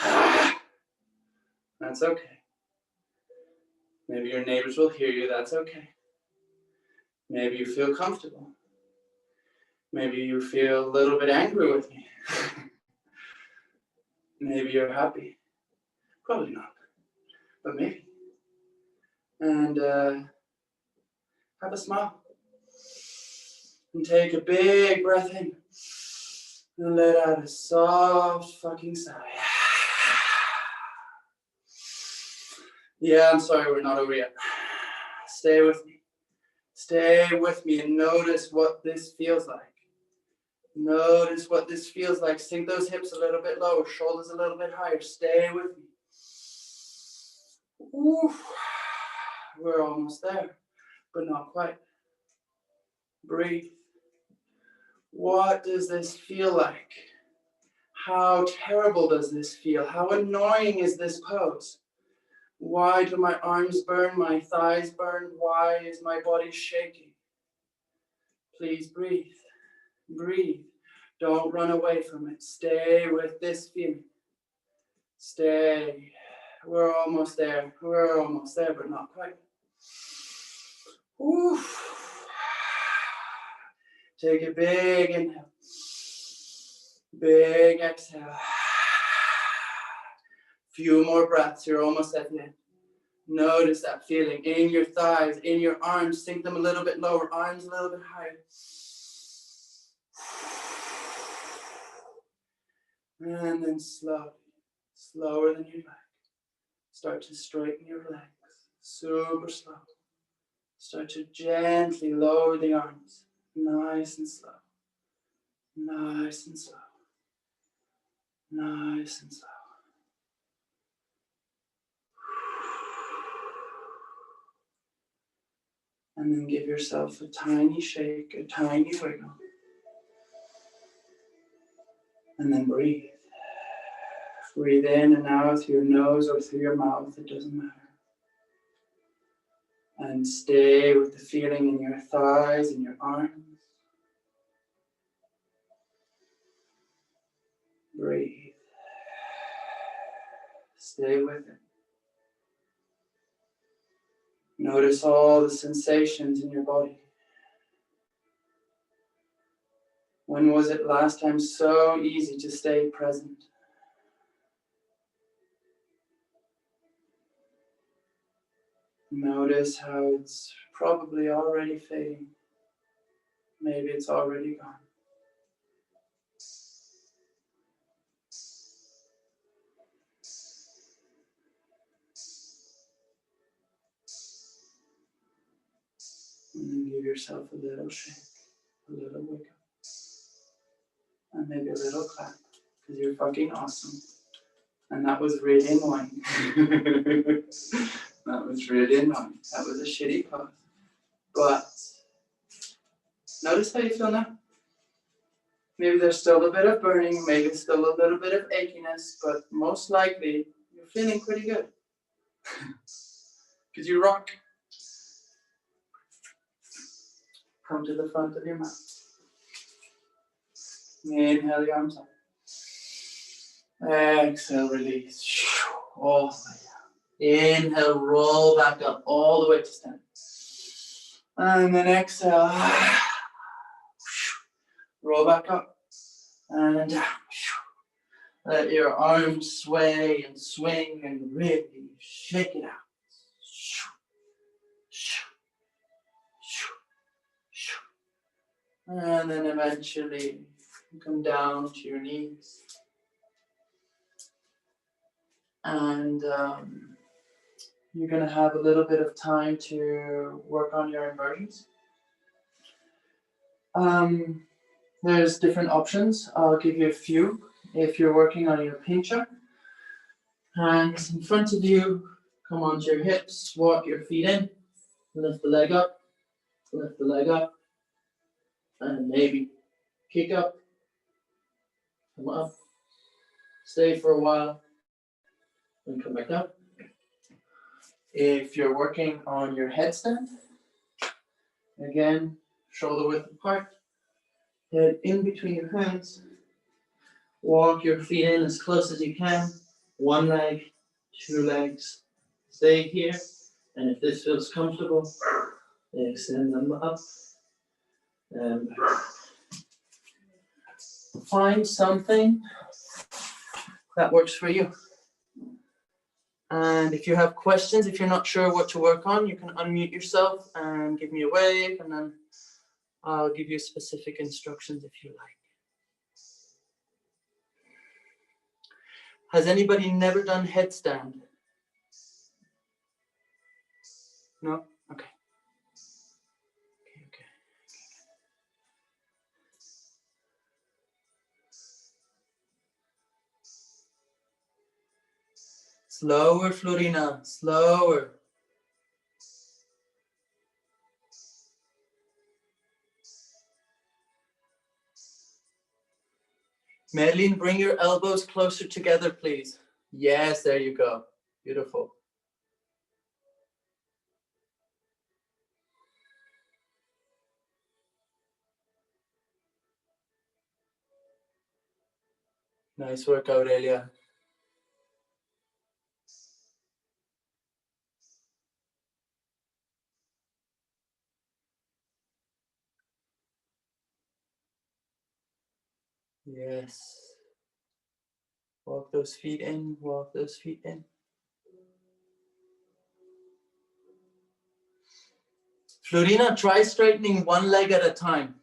That's okay. Maybe your neighbors will hear you. That's okay. Maybe you feel comfortable. Maybe you feel a little bit angry with me. Maybe you're happy. Probably not, but maybe. And have a smile. And take a big breath in. And let out a soft fucking sigh. Yeah, I'm sorry, we're not over yet. Stay with me. Stay with me and notice what this feels like. Notice what this feels like. Sink those hips a little bit lower, shoulders a little bit higher. Stay with me. Oof. We're almost there, but not quite. Breathe. What does this feel like? How terrible does this feel? How annoying is this pose? Why do my arms burn, my thighs burn? Why is my body shaking? Please breathe. Breathe. Don't run away from it. Stay with this feeling. Stay. We're almost there. We're almost there, but not quite. Oof. Take a big inhale. Big exhale. Few more breaths. You're almost at the end. Notice that feeling in your thighs, in your arms. Sink them a little bit lower. Arms a little bit higher. And then slowly, slower than you'd like, start to straighten your legs. Super slow. Start to gently lower the arms. Nice and slow. Nice and slow. Nice and slow. And then give yourself a tiny shake, a tiny wiggle. And then breathe. Breathe in and out through your nose or through your mouth, it doesn't matter. And stay with the feeling in your thighs and your arms. Breathe. Stay with it. Notice all the sensations in your body. When was it last time so easy to stay present? Notice how it's probably already fading. Maybe it's already gone. And then give yourself a little shake, a little wake up, and maybe a little clap, because you're fucking awesome. And that was really annoying. That was really annoying. That was a shitty pose. But notice how you feel now. Maybe there's still a bit of burning, maybe still a little bit of achiness, but most likely you're feeling pretty good. Because you rock. Come to the front of your mat. Inhale your arms up. Exhale, release. All the way down. Inhale, roll back up all the way to stand. And then exhale. Roll back up. And down. Let your arms sway and swing and really shake it out. And then eventually come down to your knees. And you're going to have a little bit of time to work on your inversions. There's different options. I'll give you a few. If you're working on your pincha, hands in front of you, come onto your hips, walk your feet in, lift the leg up, and maybe kick up, come up, stay for a while, and come back up. If you're working on your headstand, again, shoulder width apart, head in between your hands, walk your feet in as close as you can, one leg, two legs, stay here, and if this feels comfortable, extend them up and back. Find something that works for you. And if you have questions, if you're not sure what to work on, you can unmute yourself and give me a wave, and then I'll give you specific instructions if you like. Has anybody never done headstand? No? Okay. Okay. Slower, Florina, slower. Madeline, bring your elbows closer together, please. Yes, there you go. Beautiful. Nice work, Aurelia. Yes. Walk those feet in, walk those feet in. Florina, try straightening one leg at a time.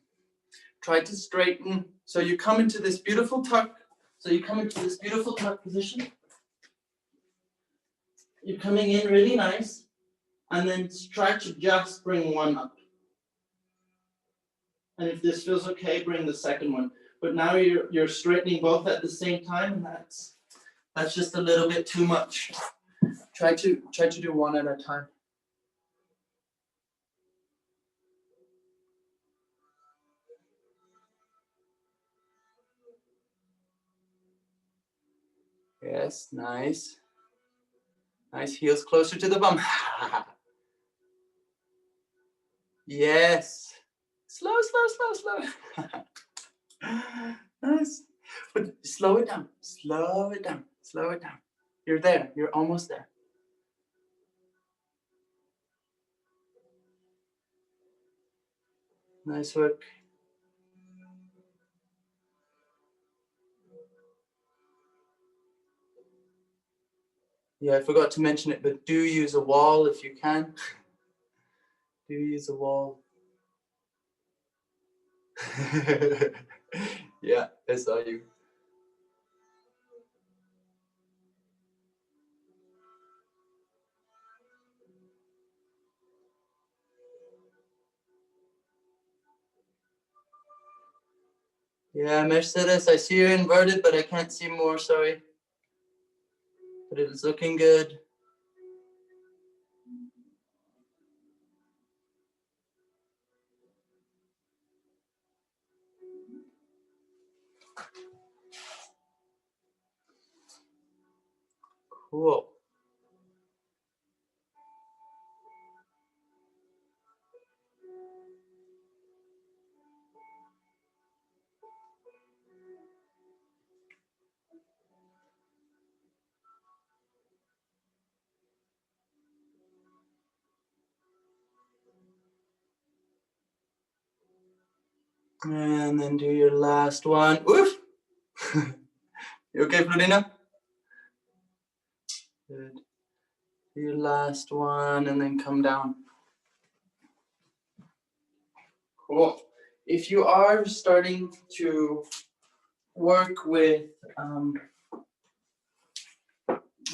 Try to straighten. So you come into this beautiful tuck. Position. You're coming in really nice. And then try to just bring one up. And if this feels okay, bring the second one. But now you're straightening both at the same time, and that's just a little bit too much. Try to do one at a time. Yes, nice. Nice, heels closer to the bum. Yes. Slow. Nice. But slow it down. You're there. You're almost there. Nice work. Yeah, I forgot to mention it, but do use a wall if you can. Do use a wall. Yeah, I saw you. Yeah, Mercedes, I see you inverted, but I can't see more, sorry. But it's looking good. Cool. And then do your last one. Oof! You okay, Florina? Good. Do your last one and then come down. Cool. If you are starting to work with, I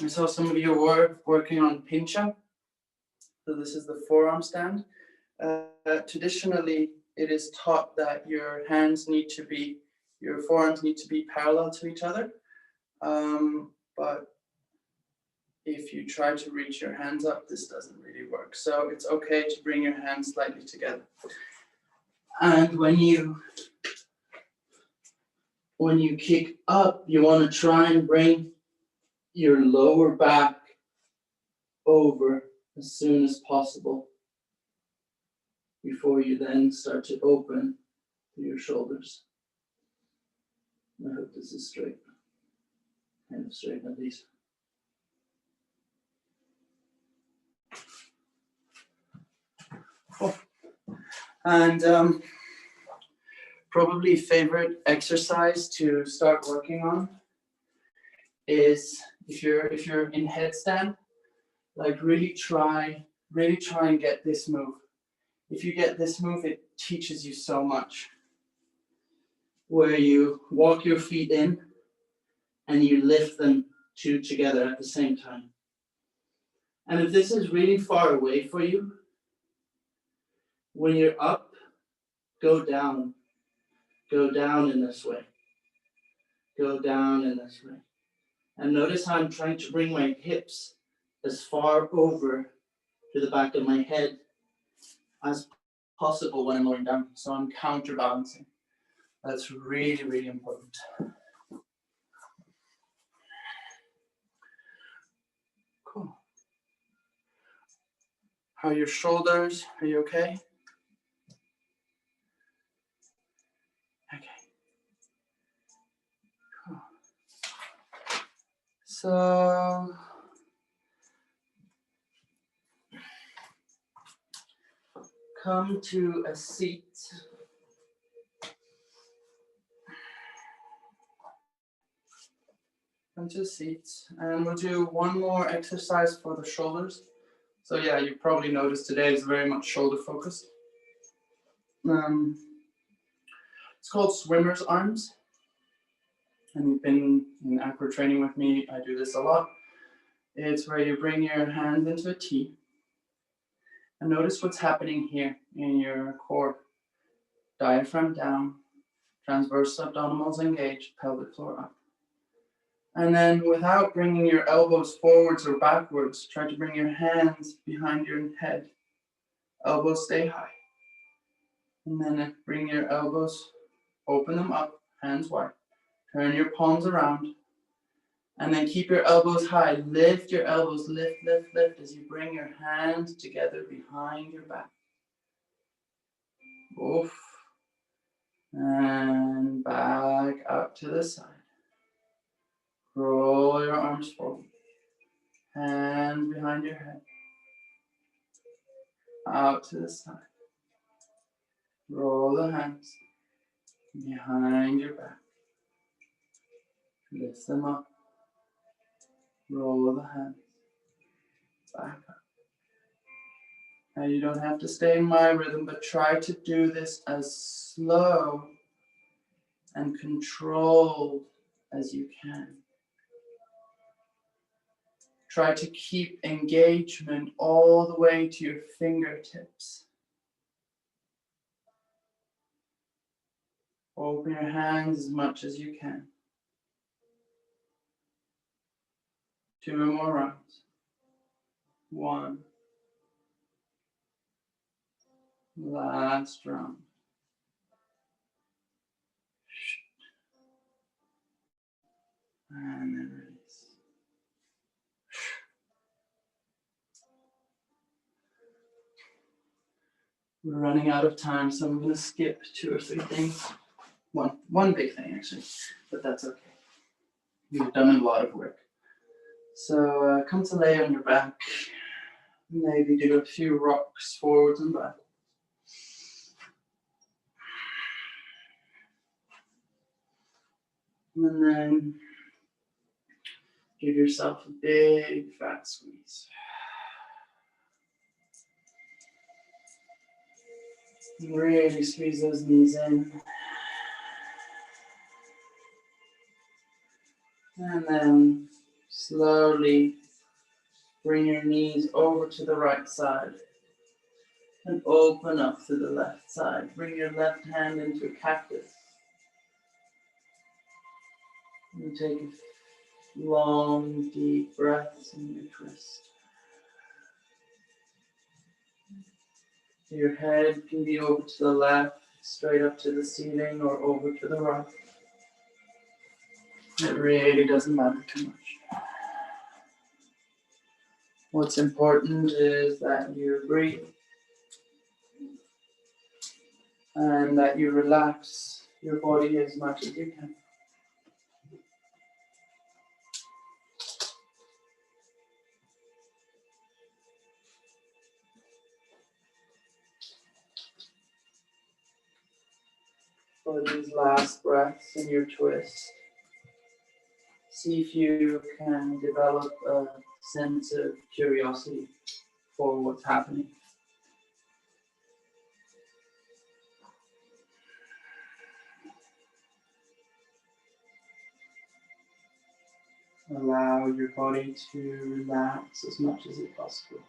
saw some of you were working on pincha. So this is the forearm stand. Traditionally, it is taught that your forearms need to be parallel to each other. But if you try to reach your hands up, this doesn't really work. So it's okay to bring your hands slightly together. And when you kick up, you want to try and bring your lower back over as soon as possible before you then start to open through your shoulders. I hope this is straight, kind of straight at least. Oh. And probably favorite exercise to start working on is if you're in headstand, like really try and get this move. If you get this move, it teaches you so much. Where you walk your feet in and you lift them two together at the same time. And if this is really far away for you, when you're up, go down in this way. Go down in this way. And notice how I'm trying to bring my hips as far over to the back of my head as possible when I'm lowering down. So I'm counterbalancing. That's really, really important. Cool. How are your shoulders? Are you okay? Okay. Cool. So come to a seat. Come to a seat, and we'll do one more exercise for the shoulders. So yeah, you probably noticed today is very much shoulder focused. It's called swimmer's arms. And you've been in aqua training with me, I do this a lot. It's where you bring your hands into a T. And notice what's happening here in your core. Diaphragm down, transverse abdominals engaged, pelvic floor up. And then without bringing your elbows forwards or backwards, try to bring your hands behind your head. Elbows stay high. And then bring your elbows, open them up, hands wide. Turn your palms around. And then keep your elbows high. Lift your elbows, lift, lift, lift as you bring your hands together behind your back. Oof. And back out to the side. Roll your arms forward. Hands behind your head. Out to the side. Roll the hands behind your back. Lift them up. Roll the hands back up. Now you don't have to stay in my rhythm, but try to do this as slow and controlled as you can. Try to keep engagement all the way to your fingertips. Open your hands as much as you can. 2 more rounds. 1. Last round. And then release. We're running out of time, so I'm going to skip 2 or 3 things. One big thing, actually, but that's okay. You've done a lot of work. So come to lay on your back. Maybe do a few rocks forwards and back. And then give yourself a big fat squeeze. And really squeeze those knees in. And then slowly bring your knees over to the right side and open up to the left side. Bring your left hand into a cactus. And take a long, deep breaths in your twist. Your head can be over to the left, straight up to the ceiling, or over to the right. It really doesn't matter too much. What's important is that you breathe and that you relax your body as much as you can. For these last breaths in your twist, see if you can develop a sense of curiosity for what's happening. Allow your body to relax as much as it's possible.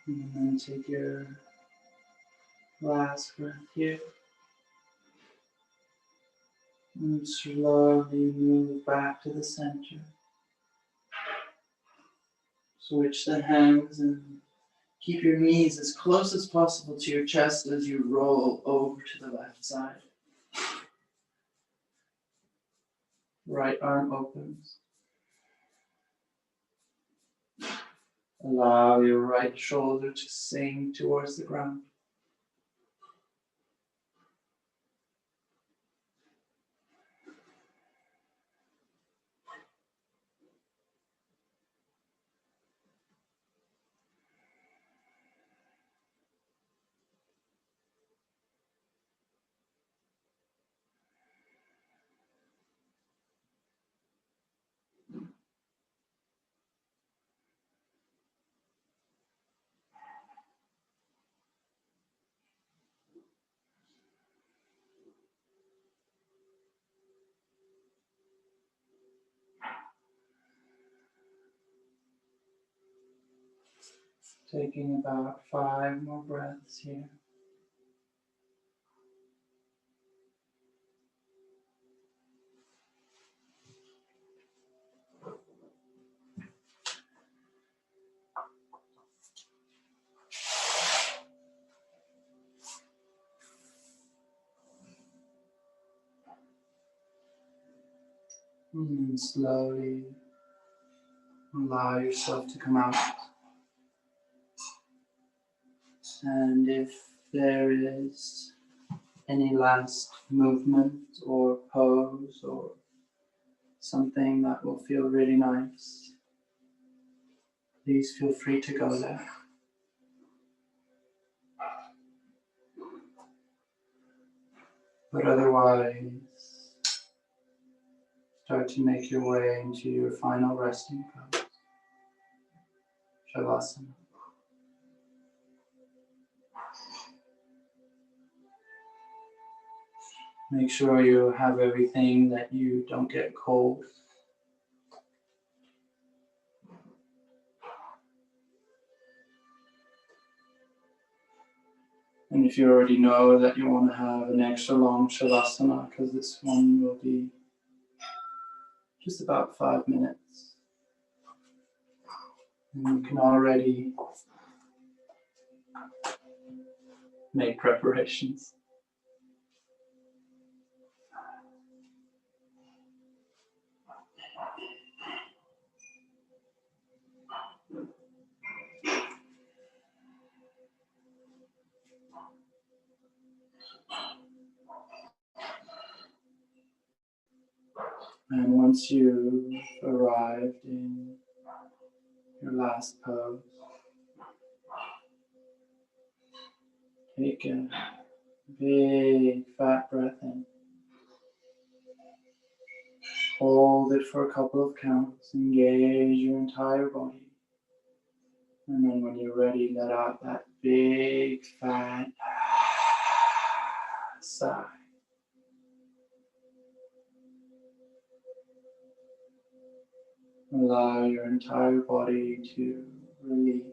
And then take your last breath here. And slowly move back to the center. Switch the hands and keep your knees as close as possible to your chest as you roll over to the left side. Right arm opens. Allow your right shoulder to sink towards the ground. Taking about 5 more breaths here. And slowly allow yourself to come out. And if there is any last movement or pose or something that will feel really nice, please feel free to go there. But otherwise, start to make your way into your final resting pose, Shavasana. Make sure you have everything, that you don't get cold. And if you already know that you want to have an extra long Shavasana, because this one will be just about 5 minutes, and you can already make preparations. And once you've arrived in your last pose, take a big fat breath in. Hold it for a couple of counts. Engage your entire body. And then when you're ready, let out that big fat sigh. Allow your entire body to release.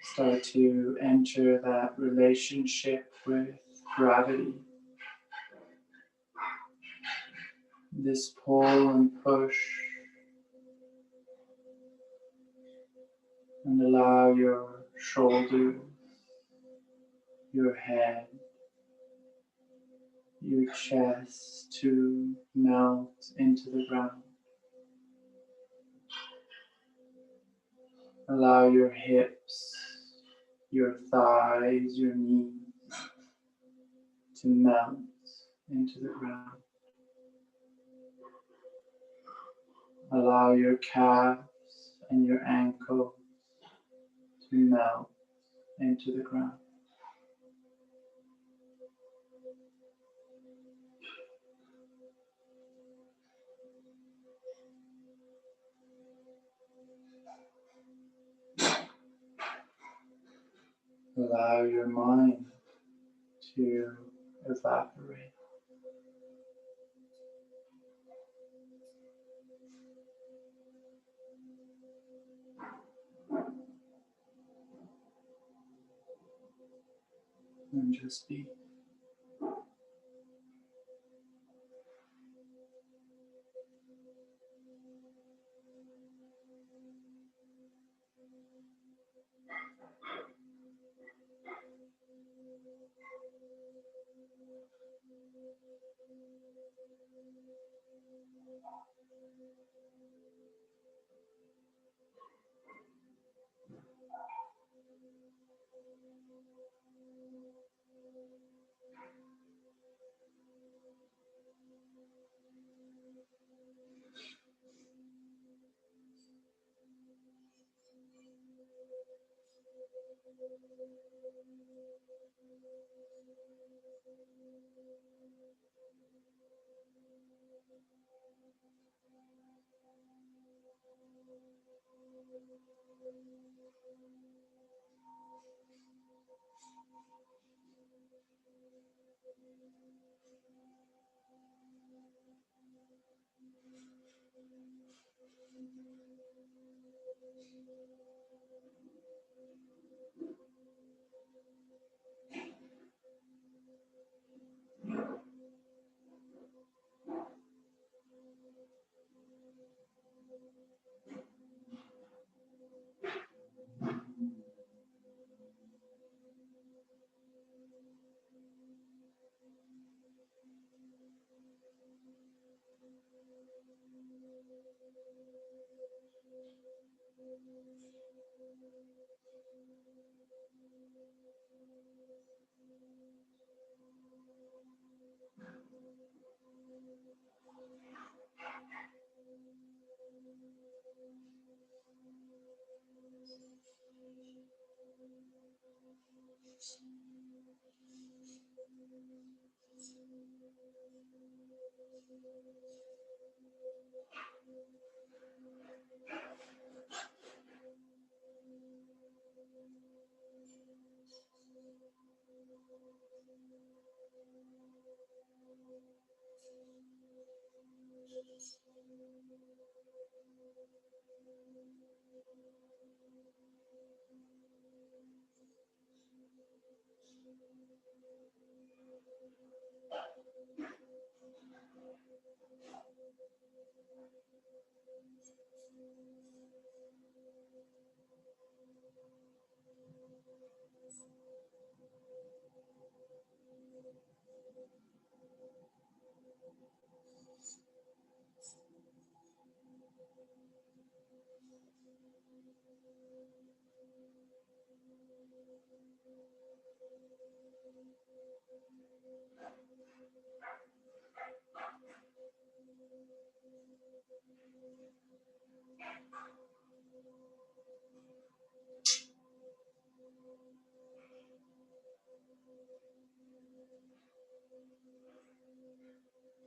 Start to enter that relationship with gravity. This pull and push. And allow your shoulders, your head, your chest to melt into the ground. Allow your hips, your thighs, your knees to melt into the ground. Allow your calves and your ankles to melt into the ground. Allow your mind to evaporate. And just be.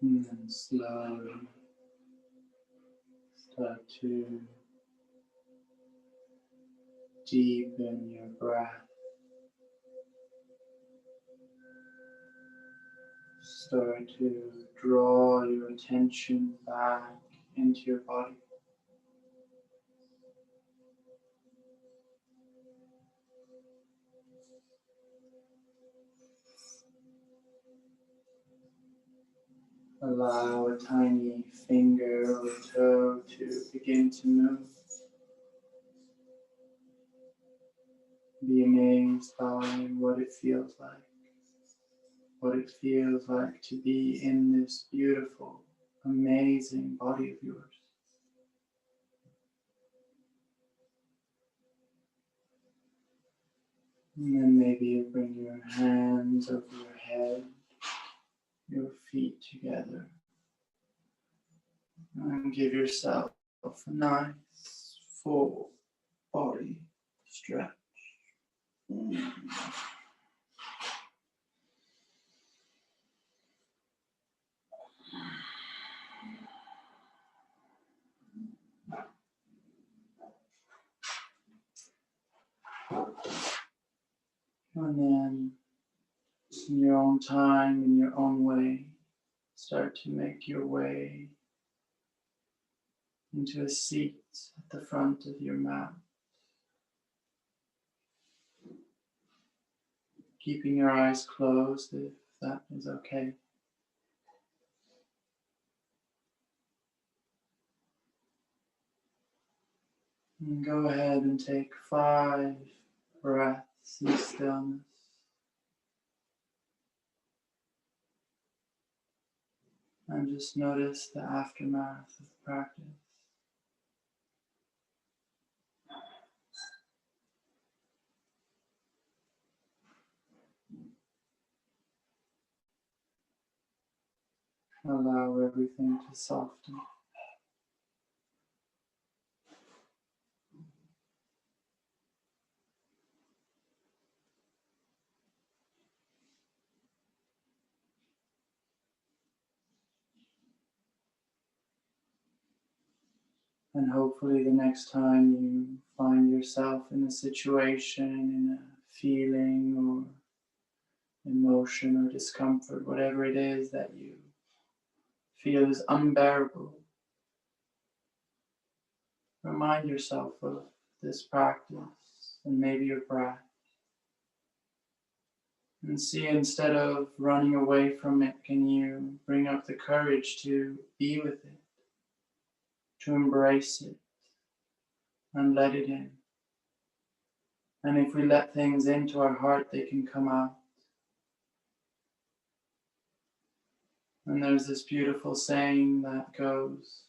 And then slowly start to deepen your breath. Start to draw your attention back into your body. Allow a tiny finger or toe to begin to move. Be amazed by what it feels like. What it feels like to be in this beautiful, amazing body of yours. And then maybe you bring your hands over your head, your feet together, and give yourself a nice, full body stretch. And then, in your own time, in your own way, start to make your way into a seat at the front of your mat. Keeping your eyes closed if that is okay. And go ahead and take 5 breaths in stillness. And just notice the aftermath of the practice. Allow everything to soften. And hopefully the next time you find yourself in a situation, in a feeling or emotion or discomfort, whatever it is that you feel is unbearable, remind yourself of this practice and maybe your breath. And see, instead of running away from it, can you bring up the courage to be with it, to embrace it, and let it in. And if we let things into our heart, they can come out. And there's this beautiful saying that goes,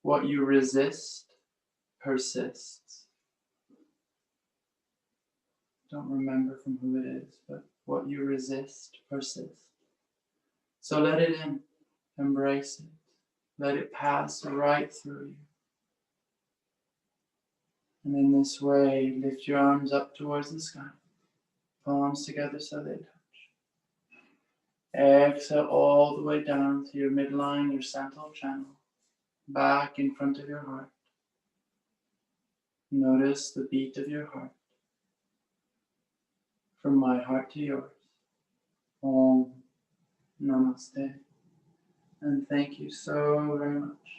what you resist persists. Don't remember from who it is, but what you resist persists. So let it in, embrace it, let it pass right through you. And in this way, lift your arms up towards the sky. Palms together so they touch. Exhale all the way down to your midline, your central channel, back in front of your heart. Notice the beat of your heart. From my heart to yours. Om Namaste. And thank you so very much.